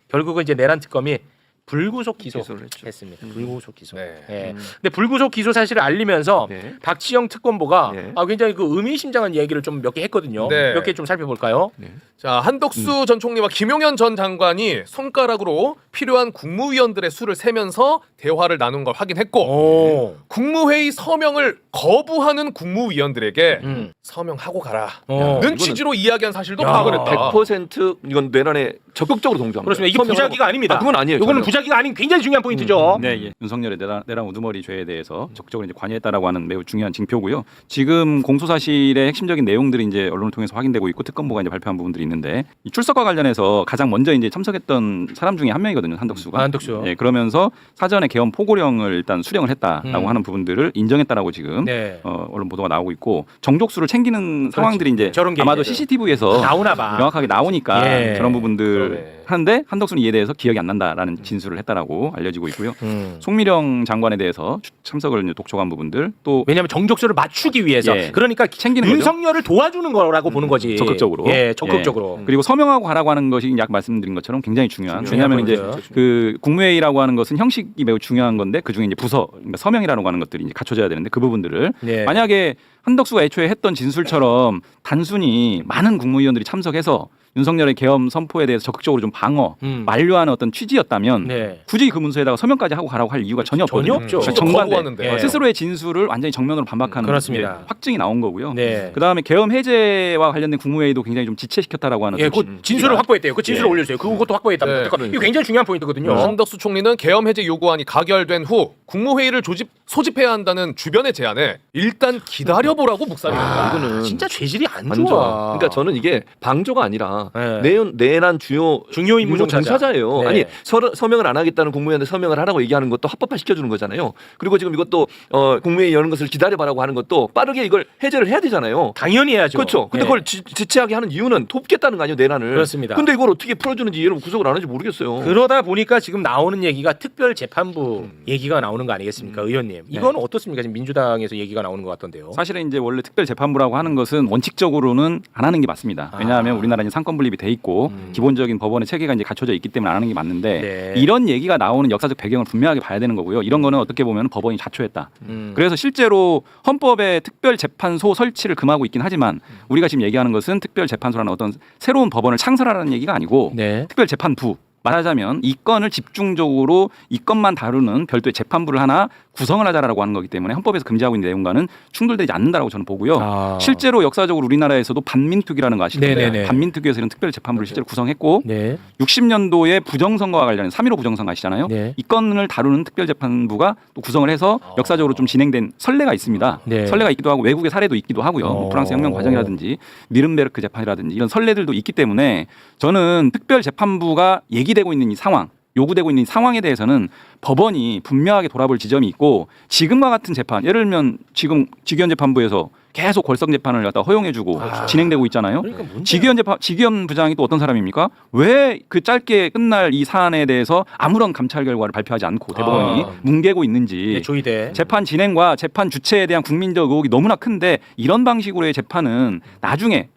결국은 이제 내란 특검이 불구속 기소했습니다. 불구속 기소. 네. 예. 근데 불구속 기소 사실을 알리면서 네. 박지영 특검보가 네. 굉장히 그 의미심장한 얘기를 좀 몇 개 했거든요. 네. 몇 개 좀 살펴볼까요? 자, 한덕수 전 총리와 김용현 전 장관이 손가락으로 필요한 국무위원들의 수를 세면서 대화를 나눈 걸 확인했고 국무회의 서명을 거부하는 국무위원들에게 서명하고 가라는 취지로 이야기한 사실도 파악을 했다. 100% 이건 내란에 적극적으로 동조합니다. 그렇습니다. 이게 부작위가 아닙니다. 그건 아니에요. 이거는 전혀. 부작위가 아닌 굉장히 중요한 포인트죠. 네, 예. 윤석열의 내란 우두머리 죄에 대해서 적극적으로 이제 관여했다라고 하는 매우 중요한 징표고요. 지금 공소 사실의 핵심적인 내용들이 이제 언론을 통해서 확인되고 있고 특검부가 이제 발표한 부분들이 있는데 이 출석과 관련해서 가장 먼저 이제 참석했던 사람 중에 한 명이거든요, 한덕수가. 한덕수. 예, 그러면서 사전에 계엄 포고령을 일단 수령을 했다라고 하는 부분들을 인정했다라고 지금 네. 언론 보도가 나오고 있고 정족수를 챙기는 상황들이 이제 저런 게 아마도 이제 CCTV에서 나오나 봐. 명확하게 나오니까 예. 저런 부분들 하는데 한덕수는 이에 대해서 기억이 안 난다라는 진술을 했다라고 알려지고 있고요. 송미령 장관에 대해서 참석을 이제 독촉한 부분들 또 왜냐하면 정족수를 맞추기 위해서 예. 그러니까 챙기는 윤석열을 도와주는 거라고 보는 거지. 적극적으로. 예, 적극적으로. 그리고 서명하고 가라고 하는 것이 약 말씀드린 것처럼 굉장히 중요한. 왜냐하면 이제 그 국무회의라고 하는 것은 형식이 매우 중요한 건데 그 중에 이제 부서 그러니까 서명이라고 하는 것들이 이제 갖춰져야 되는데 그 부분들을 만약에 한덕수가 애초에 했던 진술처럼 단순히 많은 국무위원들이 참석해서 윤석열의 계엄 선포에 대해서 적극적으로 좀 방어, 만류하는 어떤 취지였다면 굳이 그 문서에다가 서명까지 하고 가라고 할 이유가 전혀 없거든요. 없죠. 정반대. 스스로의 진술을 완전히 정면으로 반박하는 그렇습니다. 확증이 나온 거고요. 그다음에 계엄 해제와 관련된 국무회의도 굉장히 좀 지체시켰다라고 하는. 그 진술을 확보했대요. 그 진술을 올려주세요. 그것도 확보했답니다. 그러니까 이거 굉장히 중요한 포인트거든요. 한덕수 총리는 계엄 해제 요구안이 가결된 후 국무회의를 소집해야 한다는 주변의 제안에 일단 기다려보라고 묵살했다. 이거는 진짜 죄질이 안 안 좋아. 그러니까 저는 이게 방조가 아니라 네. 내란 주요 임무 종사자예요. 네. 아니 서명을 안 하겠다는 국무위원한테 서명을 하라고 얘기하는 것도 합법화 시켜주는 거잖아요. 그리고 지금 이것도 국무회의 여는 것을 기다려봐라고 하는 것도 빠르게 이걸 해제를 해야 되잖아요. 당연히 해야죠. 그렇죠. 근데 네. 그걸 지체하게 하는 이유는 돕겠다는 거 아니에요, 내란을. 그렇습니다. 근데 이걸 어떻게 풀어주는지 이해를 구속을 안 하는지 모르겠어요. 그러다 보니까 지금 나오는 얘기가 특별재판부 얘기가 나오는 거 아니겠습니까, 의원님? 이건 어떻습니까? 지금 민주당에서 얘기가 나오는 것 같던데요. 사실은 이제 원래 특별재판부라고 하는 것은 원칙적으로는 안 하는 게 맞습니다. 왜냐하면 우리나라는 상권 분립이 돼 있고 기본적인 법원의 체계가 이제 갖춰져 있기 때문에 안 하는 게 맞는데 이런 얘기가 나오는 역사적 배경을 분명하게 봐야 되는 거고요. 이런 거는 어떻게 보면 법원이 자초했다. 그래서 실제로 헌법에 특별재판소 설치를 금하고 있긴 하지만 우리가 지금 얘기하는 것은 특별재판소라는 어떤 새로운 법원을 창설하라는 얘기가 아니고 특별재판부 말하자면 이 건을 집중적으로 이 건만 다루는 별도의 재판부를 하나 구성을 하자라고 하는 거기 때문에 헌법에서 금지하고 있는 내용과는 충돌되지 않는다라고 저는 보고요. 실제로 역사적으로 우리나라에서도 반민특위라는 거 아시죠? 반민특위에서 이런 특별재판부를 실제로 구성했고 60년도에 부정선거와 관련된 3.15 부정선거 아시잖아요. 이 건을 다루는 특별재판부가 또 구성을 해서 역사적으로 좀 진행된 선례가 있습니다. 선례가 있기도 하고 외국의 사례도 있기도 하고요. 뭐 프랑스 혁명 과정이라든지 니른베르크 재판이라든지 이런 선례들도 있기 때문에 저는 특별재판부가 얘기되고 있는 이 상황 요구되고 있는 상황에 대해서는 법원이 분명하게 돌아볼 지점이 있고 지금과 같은 재판 예를 들면 지금 직위원 재판부에서 계속 걸성 재판을 갖다 허용해주고 진행되고 있잖아요. 직위원 부장이 또 어떤 사람입니까? 왜 그 짧게 끝날 이 사안에 대해서 아무런 감찰 결과를 발표하지 않고 대법원이 뭉개고 있는지 재판 진행과 재판 주체에 대한 국민적 의혹이 너무나 큰데 이런 방식으로의 재판은 나중에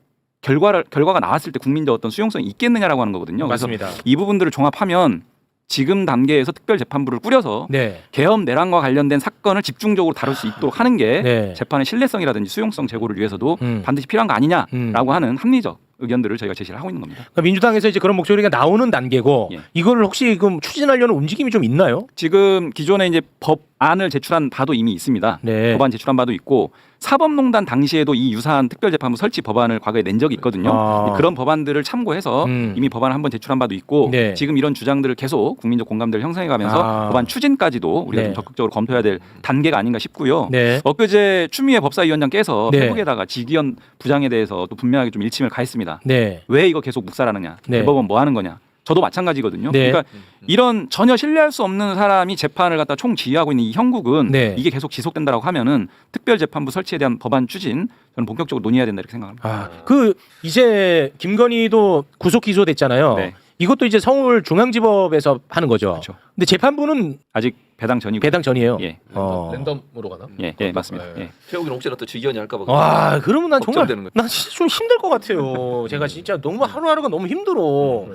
결과가 나왔을 때 국민적 어떤 수용성이 있겠느냐라고 하는 거거든요. 맞습니다. 그래서 이 부분들을 종합하면 지금 단계에서 특별재판부를 꾸려서 계엄 내란과 관련된 사건을 집중적으로 다룰 수 있도록 하는 게 재판의 신뢰성이라든지 수용성 제고를 위해서도 반드시 필요한 거 아니냐라고 하는 합리적 의견들을 저희가 제시를 하고 있는 겁니다. 그러니까 민주당에서 이제 그런 목소리가 나오는 단계고 이걸 혹시 지금 추진하려는 움직임이 좀 있나요? 지금 기존에 이제 법 안을 제출한 바도 이미 있습니다. 네. 법안 제출한 바도 있고 사법농단 당시에도 이 유사한 특별재판부 설치 법안을 과거에 낸 적이 있거든요. 그런 법안들을 참고해서 이미 법안을 한번 제출한 바도 있고 네. 지금 이런 주장들을 계속 국민적 공감대를 형성해가면서 법안 추진까지도 우리가 네. 좀 적극적으로 검토해야 될 단계가 아닌가 싶고요. 네. 엊그제 추미애 법사위원장께서 네. 페북에다가 지기현 부장에 대해서 또 분명하게 좀 일침을 가했습니다. 네. 왜 이거 계속 묵살하느냐? 네. 대법원 뭐 하는 거냐? 저도 마찬가지거든요. 네. 그러니까 이런 전혀 신뢰할 수 없는 사람이 재판을 갖다 총지휘하고 있는 이 형국은 네. 이게 계속 지속된다라고 하면은 특별재판부 설치에 대한 법안 추진 저는 본격적으로 논의해야 된다 이렇게 생각합니다. 아, 그 이제 김건희도 구속 기소됐잖아요. 네. 이것도 이제 서울중앙지법에서 하는 거죠. 그렇죠. 근데 재판부는 아직 배당 전이고. 배당 전이에요. 예. 랜덤으로 가나? 예, 맞습니다. 예. 최욱이는 혹시나 또 지기현이 할까 봐. 와, 그러면 난 정말 걱정되는 거예요. 난 진짜 좀 힘들 것 같아요. 제가 진짜 너무 하루하루가 너무 힘들어.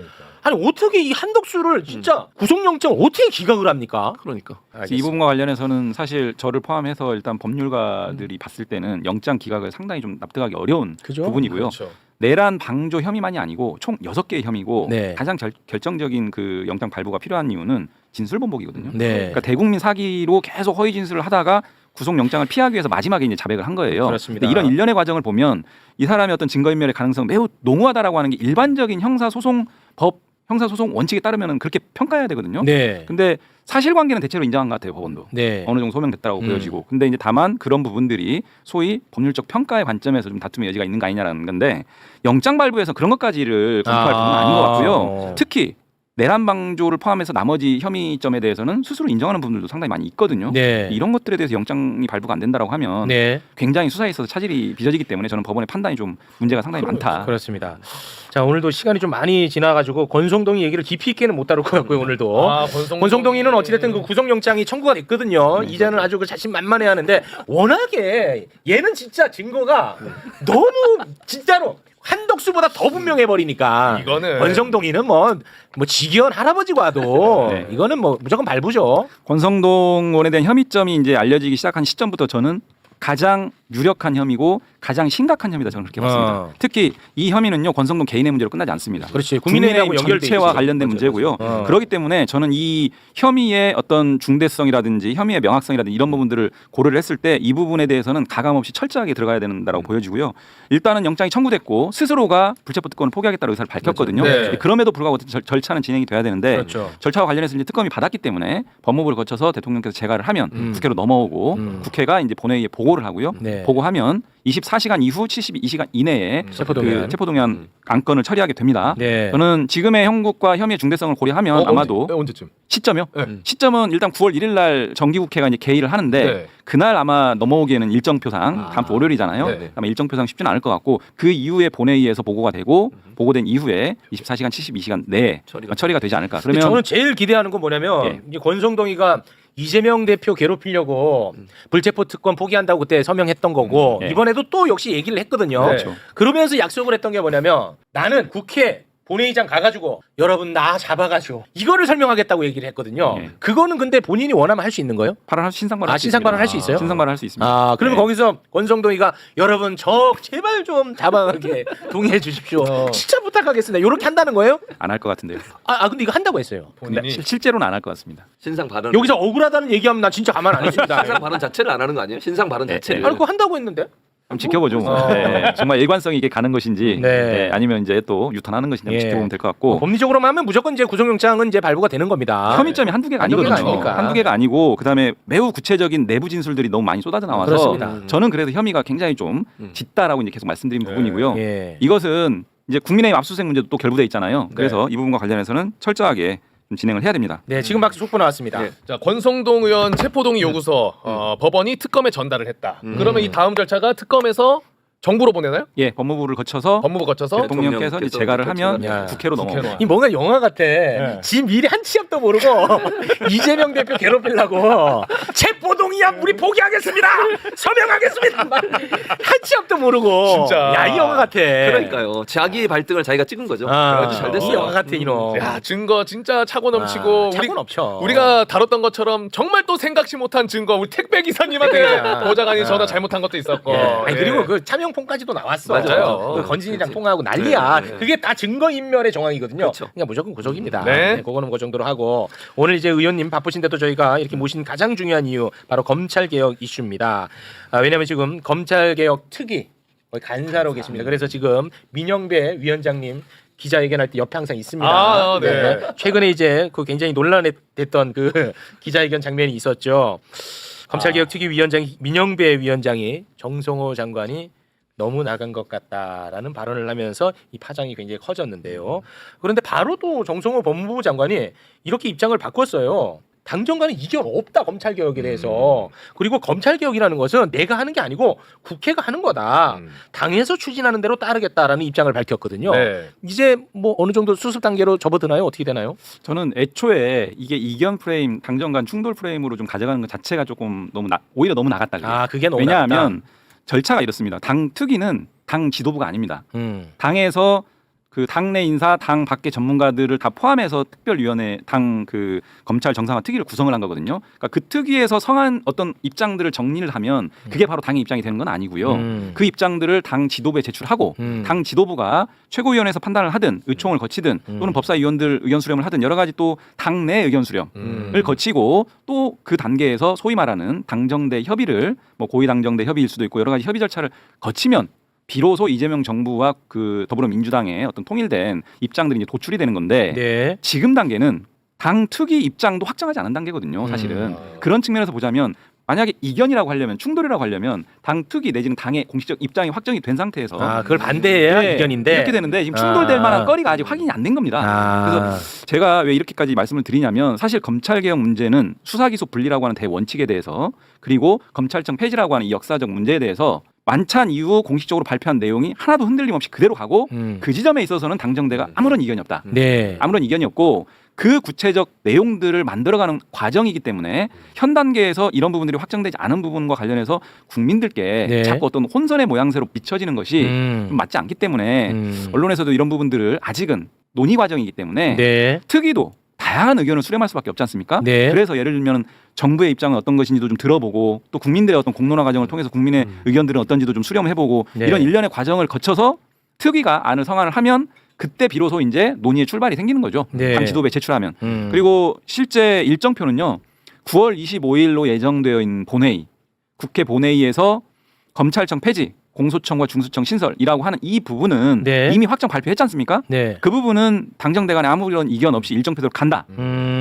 아니 어떻게 이 한덕수를 진짜 구속영장을 어떻게 기각을 합니까? 그러니까. 이 부분과 관련해서는 사실 저를 포함해서 일단 법률가들이 봤을 때는 영장 기각을 상당히 좀 납득하기 어려운 그죠? 부분이고요. 그렇죠. 내란 방조 혐의만이 아니고 총 6개의 혐의고 네. 가장 결정적인 그 영장 발부가 필요한 이유는 진술 번복이거든요. 네. 그러니까 대국민 사기로 계속 허위 진술을 하다가 구속영장을 피하기 위해서 마지막에 이제 자백을 한 거예요. 그렇습니다. 근데 이런 일련의 과정을 보면 이 사람의 어떤 증거인멸의 가능성 매우 농후하다라고 하는 게 일반적인 형사소송법 형사소송 원칙에 따르면 그렇게 평가해야 되거든요. 네. 근데 사실관계는 대체로 인정한 것 같아요, 법원도. 네. 어느 정도 소명됐다라고 보여지고. 근데 이제 다만 그런 부분들이 소위 법률적 평가의 관점에서 좀 다툼의 여지가 있는 거 아니냐라는 건데 영장 발부에서 그런 것까지를 검토할 부분은 아닌 것 같고요. 특히 내란 방조를 포함해서 나머지 혐의점에 대해서는 스스로 인정하는 부분들도 상당히 많이 있거든요. 네. 이런 것들에 대해서 영장이 발부가 안 된다라고 하면 네. 굉장히 수사에 있어서 차질이 빚어지기 때문에 저는 법원의 판단이 좀 문제가 상당히 많다. 그렇습니다. 자, 오늘도 시간이 좀 많이 지나가지고 권성동이 얘기를 깊이 있게는 못 다룰 것 같고요. 오늘도 권성동이는 어찌됐든 그 구속영장이 청구가 됐거든요. 이제는 아주 그 자신만만해하는데 워낙에 얘는 진짜 증거가 너무 진짜로 한덕수보다 더 분명해 버리니까 이거는 권성동이는 뭐 지기현 할아버지와도 네. 이거는 뭐 무조건 발부죠. 권성동 의원에 대한 혐의점이 이제 알려지기 시작한 시점부터 저는 가장 유력한 혐의고 가장 심각한 혐의다 저는 그렇게 봤습니다. 특히 이 혐의는요 권성동 개인의 문제로 끝나지 않습니다. 그렇지. 국민의힘하고 연결돼 전체와 있죠. 관련된 문제고요. 그렇기 때문에 저는 이 혐의의 어떤 중대성이라든지 혐의의 명확성이라든지 이런 부분들을 고려를 했을 때 이 부분에 대해서는 가감없이 철저하게 들어가야 된다고 보여지고요. 일단은 영장이 청구됐고 스스로가 불체포 특권을 포기하겠다는 의사를 밝혔거든요. 네. 그럼에도 불구하고 절차는 진행이 돼야 되는데 그렇죠. 절차와 관련해서 이제 특검이 받았기 때문에 법무부를 거쳐서 대통령께서 재가를 하면 국회로 넘어오고 국회가 이제 본회의에 보고를 하고요. 네. 보고하면 24시간 이후 72시간 이내에 체포동의안. 체포동의안 안건을 처리하게 됩니다. 네. 저는 지금의 형국과 혐의의 중대성을 고려하면 아마도 언제쯤? 시점이요? 네. 시점은 일단 9월 1일 날 정기국회가 이제 개의를 하는데 네. 그날 아마 넘어오기에는 일정표상 다음 주 월요일이잖아요. 네. 아마 일정표상 쉽지는 않을 것 같고 그 이후에 본회의에서 보고가 되고 보고된 이후에 24시간 72시간 내에 처리가 되지 않을까. 그러면 저는 제일 기대하는 건 뭐냐면 이제 권성동이가 이재명 대표 괴롭히려고 불체포 특권 포기한다고 그때 서명했던 거고 이번에도 또 역시 얘기를 했거든요. 그렇죠. 그러면서 약속을 했던 게 뭐냐면 나는 국회 본회의장 가가지고 여러분 나 잡아가지고 이거를 설명하겠다고 얘기를 했거든요. 그거는 근데 본인이 원하면 할 수 있는 거예요? 신상 신상 발언 할 수 있어요? 신상 발언 할 수 있습니다. 아, 그러면 거기서 권성동이가 여러분 저 제발 좀 잡아가게 동의해 주십시오. 진짜 부탁하겠습니다. 이렇게 한다는 거예요? 안 할 것 같은데요. 근데 이거 한다고 했어요. 근데 실제로는 안 할 것 같습니다. 신상 발언. 여기서 억울하다는 얘기하면 나 진짜 가만 안 있습니다. 신상 발언 자체를 안 하는 거 아니에요? 신상 발언 자체를. 아니 그거 한다고 했는데? 좀 지켜보죠. 네, 정말 일관성 있게 가는 것인지 아니면 이제 또 유턴하는 것인지 지켜보면 될 것 같고 법리적으로만 하면 무조건 이제 구속영장은 이제 발부가 되는 겁니다. 혐의점이 한두 개가 아니거든요. 아니니까. 한두 개가 아니고 그다음에 매우 구체적인 내부 진술들이 너무 많이 쏟아져 나와서 그렇습니다. 저는 그래서 혐의가 굉장히 좀 짙다라고 이제 계속 말씀드린 부분이고요. 이것은 이제 국민의힘 압수수색 문제도 또 결부돼 있잖아요. 그래서 이 부분과 관련해서는 철저하게 좀 진행을 해야 됩니다. 네, 지금 막 속보 나왔습니다. 자, 권성동 의원 체포동의 요구서 법원이 특검에 전달을 했다. 그러면 이 다음 절차가 특검에서 정부로 보내나요? 예, 법무부 거쳐서 대통령께서 이제 재가를 하면 국회로 넘어옵니다. 이 뭔가 영화 같아. 지 미리 한 치 앞도 모르고 이재명 대표 괴롭히려고 체포동의안 우리 포기하겠습니다. 서명하겠습니다. 한 치 앞도 모르고. 진짜. 야, 이 영화 같아. 그러니까요. 자기의 발등을 자기가 찍은 거죠. 잘 됐어요. 이 영화 같아 이놈. 야, 증거 진짜 차고 넘치고 차고 넘쳐. 우리가 다뤘던 것처럼 정말 또 생각지 못한 증거. 우리 택배 기사님한테 보좌관이 전화 잘못한 것도 있었고. 아니, 그리고 그 차명 휴대폰까지도 나왔어. 맞아요. 그 건진이랑 통화하고 난리야. 네, 네. 그게 다 증거인멸의 정황이거든요. 그렇죠. 그러니까 무조건 구속입니다. 네. 네, 그거는 그 정도로 하고 오늘 이제 의원님 바쁘신데도 저희가 이렇게 모신 가장 중요한 이유 바로 검찰개혁 이슈입니다. 왜냐하면 지금 검찰개혁 특위 거의 간사로 계십니다. 그래서 지금 민영배 위원장님 기자회견할 때 옆에 항상 있습니다. 네. 최근에 이제 그 굉장히 논란됐던 그 기자회견 장면이 있었죠. 검찰개혁 특위위원장 민영배 위원장이 정성호 장관이 너무 나간 것 같다라는 발언을 하면서 이 파장이 굉장히 커졌는데요. 그런데 바로 또 정성호 법무부 장관이 이렇게 입장을 바꿨어요. 당정간에 이견 없다 검찰개혁에 대해서. 그리고 검찰개혁이라는 것은 내가 하는 게 아니고 국회가 하는 거다. 당에서 추진하는 대로 따르겠다라는 입장을 밝혔거든요. 네. 이제 뭐 어느 정도 수습 단계로 접어드나요? 어떻게 되나요? 저는 애초에 이게 이견 프레임, 당정 간 충돌 프레임으로 좀 가져가는 것 자체가 조금 오히려 너무 나갔다 그래요. 아, 그게 너무 왜냐하면 나갔다. 절차가 이렇습니다. 당 특위는 당 지도부가 아닙니다. 당에서 그 당내 인사, 당 밖의 전문가들을 다 포함해서 특별위원회, 당 그 검찰 정상화 특위를 구성을 한 거거든요. 그러니까 그 특위에서 성한 어떤 입장들을 정리를 하면 그게 바로 당의 입장이 되는 건 아니고요. 그 입장들을 당 지도부에 제출하고 당 지도부가 최고위원회에서 판단을 하든 의총을 거치든 또는 법사위원들 의견 수렴을 하든 여러 가지 또 당내 의견 수렴을 거치고 또 그 단계에서 소위 말하는 당정대 협의를 뭐 고위 당정대 협의일 수도 있고 여러 가지 협의 절차를 거치면 비로소 이재명 정부와 그 더불어민주당의 어떤 통일된 입장들이 이제 도출이 되는 건데 네. 지금 단계는 당 특위 입장도 확정하지 않은 단계거든요. 사실은 그런 측면에서 보자면 만약에 이견이라고 하려면 충돌이라고 하려면 당 특위 내지는 당의 공식적 입장이 확정이 된 상태에서 그걸 반대해야 네, 이견인데 이렇게 되는데 지금 충돌될 만한 거리가 아직 확인이 안 된 겁니다. 그래서 제가 왜 이렇게까지 말씀을 드리냐면 사실 검찰개혁 문제는 수사기소 분리라고 하는 대원칙에 대해서 그리고 검찰청 폐지라고 하는 이 역사적 문제에 대해서 만찬 이후 공식적으로 발표한 내용이 하나도 흔들림 없이 그대로 가고 그 지점에 있어서는 당정대가 아무런 이견이 없다. 네. 아무런 이견이 없고 그 구체적 내용들을 만들어가는 과정이기 때문에 현 단계에서 이런 부분들이 확정되지 않은 부분과 관련해서 국민들께 네. 자꾸 어떤 혼선의 모양새로 비춰지는 것이 좀 맞지 않기 때문에 언론에서도 이런 부분들을 아직은 논의 과정이기 때문에 네. 특위도 다양한 의견을 수렴할 수밖에 없지 않습니까? 네. 그래서 예를 들면 정부의 입장은 어떤 것인지도 좀 들어보고 또 국민들의 어떤 공론화 과정을 통해서 국민의 의견들은 어떤지도 좀 수렴해보고 네. 이런 일련의 과정을 거쳐서 특위가 안을 성안을 하면 그때 비로소 이제 논의의 출발이 생기는 거죠. 네. 당 지도부에 제출하면. 그리고 실제 일정표는요. 9월 25일로 예정되어 있는 본회의, 국회 본회의에서 검찰청 폐지, 공소청과 중수청 신설이라고 하는 이 부분은 네. 이미 확정 발표했지 않습니까? 네. 그 부분은 당정대 간에 아무런 이견 없이 일정표대로 간다.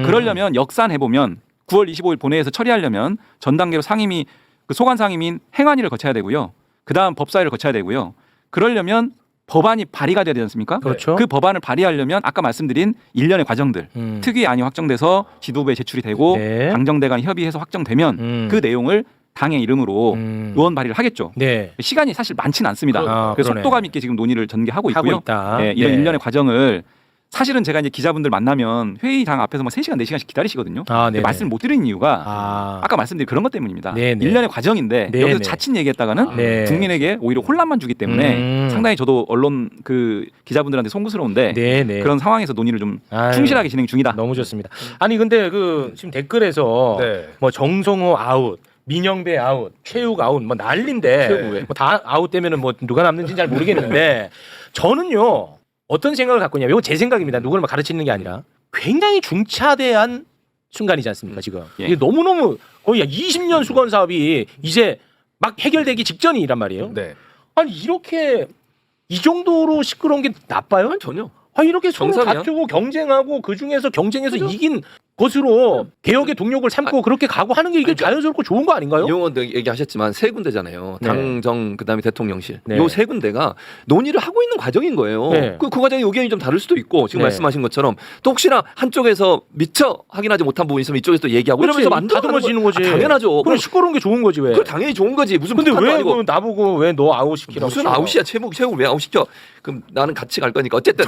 그러려면 역산해보면 9월 25일 본회의에서 처리하려면 전 단계로 상임위, 그 소관 상임위인 행안위를 거쳐야 되고요. 그 다음 법사위를 거쳐야 되고요. 그러려면 법안이 발의가 돼야 되지 않습니까? 그렇죠. 그 법안을 발의하려면 아까 말씀드린 일련의 과정들 특위안이 확정돼서 지도부에 제출이 되고 네. 당정대 간 협의해서 확정되면 그 내용을 당의 이름으로 의원 발의를 하겠죠. 네. 시간이 사실 많지는 않습니다. 그래서 그러네. 속도감 있게 지금 논의를 전개하고 있고요. 하고 있다. 네, 이런 네. 일련의 과정을 사실은 제가 이제 기자분들 만나면 회의장 앞에서 막 3시간, 4시간씩 기다리시거든요. 근데 네네. 말씀을 못 드리는 이유가 아까 말씀드린 그런 것 때문입니다. 네네. 일련의 과정인데 네네. 여기서 자칫 얘기했다가는 네. 국민에게 오히려 혼란만 주기 때문에 상당히 저도 언론 그 기자분들한테 송구스러운데 네네. 그런 상황에서 논의를 좀 아유, 충실하게 진행 중이다. 너무 좋습니다. 아니 근데 그 지금 댓글에서 네. 뭐 정성호 아웃, 민영배 아웃, 최욱 아웃 뭐 난리인데 최욱 왜? 뭐 다 아웃되면은 뭐 누가 남는지 잘 모르겠는데 저는요 어떤 생각을 갖고 있냐면 이거 제 생각입니다. 누구를 막 가르치는 게 아니라 굉장히 중차대한 순간이지 않습니까 지금 예. 이게 너무너무 거의 20년 수건 사업이 이제 막 해결되기 직전이란 말이에요. 네. 아니 이렇게 이 정도로 시끄러운 게 나빠요? 전혀. 아 이렇게 서로 정상이야. 다투고 경쟁하고 그 중에서 경쟁에서 이긴 것으로 개혁의 동력을 삼고 그렇게 가고 하는 게 이게 자연스럽고 좋은 거 아닌가요? 이용원도 얘기하셨지만 세 군데잖아요. 네. 당정 그다음에 대통령실. 네. 요 세 군데가 논의를 하고 있는 과정인 거예요. 네. 그 과정에 의견이 좀 다를 수도 있고 지금 네. 말씀하신 것처럼 또 혹시나 한쪽에서 미처 확인하지 못한 부분이 있으면 이쪽에서 또 얘기하고 그렇지, 이러면서 만들어가는 다듬어지는 거지. 당연하죠. 그럼 시끄러운 게 좋은 거지 왜? 그 당연히 좋은 거지. 무슨 근데 북한도 왜 아니고. 그 나보고 왜 너 아웃시키라고 무슨 시켜? 아웃이야 최욱을 왜 아웃시켜? 그럼 나는 같이 갈 거니까 어쨌든.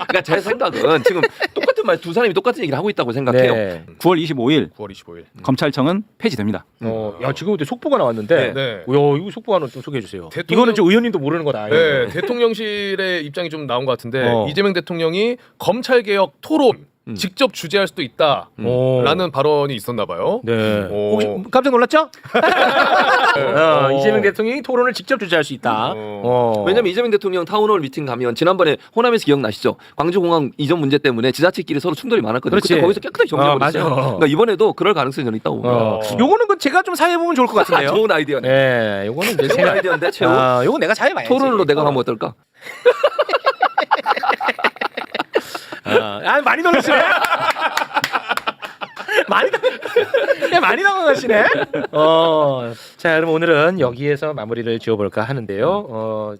그러니까 제 생각은 지금 똑같은 말 두 사람이 똑같은 얘기를 하고 있다고 생각해요. 네. 9월 25일 9월 25일. 검찰청은 폐지됩니다. 야 지금 근데 속보가 나왔는데, 네. 야 이거 속보 하나 좀 소개해 주세요. 대통령- 이거는 저 의원님도 모르는 거다. 네, 대통령실의 입장이 좀 나온 것 같은데 어. 이재명 대통령이 검찰개혁 토론 직접 주재할 수도 있다라는 발언이 있었나 봐요. 네. 혹시 깜짝 놀랐죠? 이재명 대통령이 토론을 직접 주재할 수 있다. 왜냐면 이재명 대통령 타운홀 미팅 가면 지난번에 호남에서 기억나시죠? 광주공항 이전 문제 때문에 지자체끼리 서로 충돌이 많았거든요. 그때 거기서 깨끗하게 정리해버렸어요. 그러니까 이번에도 그럴 가능성이 저는 있다고 봅니다. 요거는 그 제가 좀 사회 보면 좋을 것 같은데요. 좋은 아이디어네. 네, 요거는 이제 좋은 아이디어인데 최후. 요거 내가 사회 많이 토론으로 내가 하면 어떨까? 많이 놀라시네. 많이 당황하시네. 자, 그럼 오늘은 여기에서 마무리를 지어볼까 하는데요.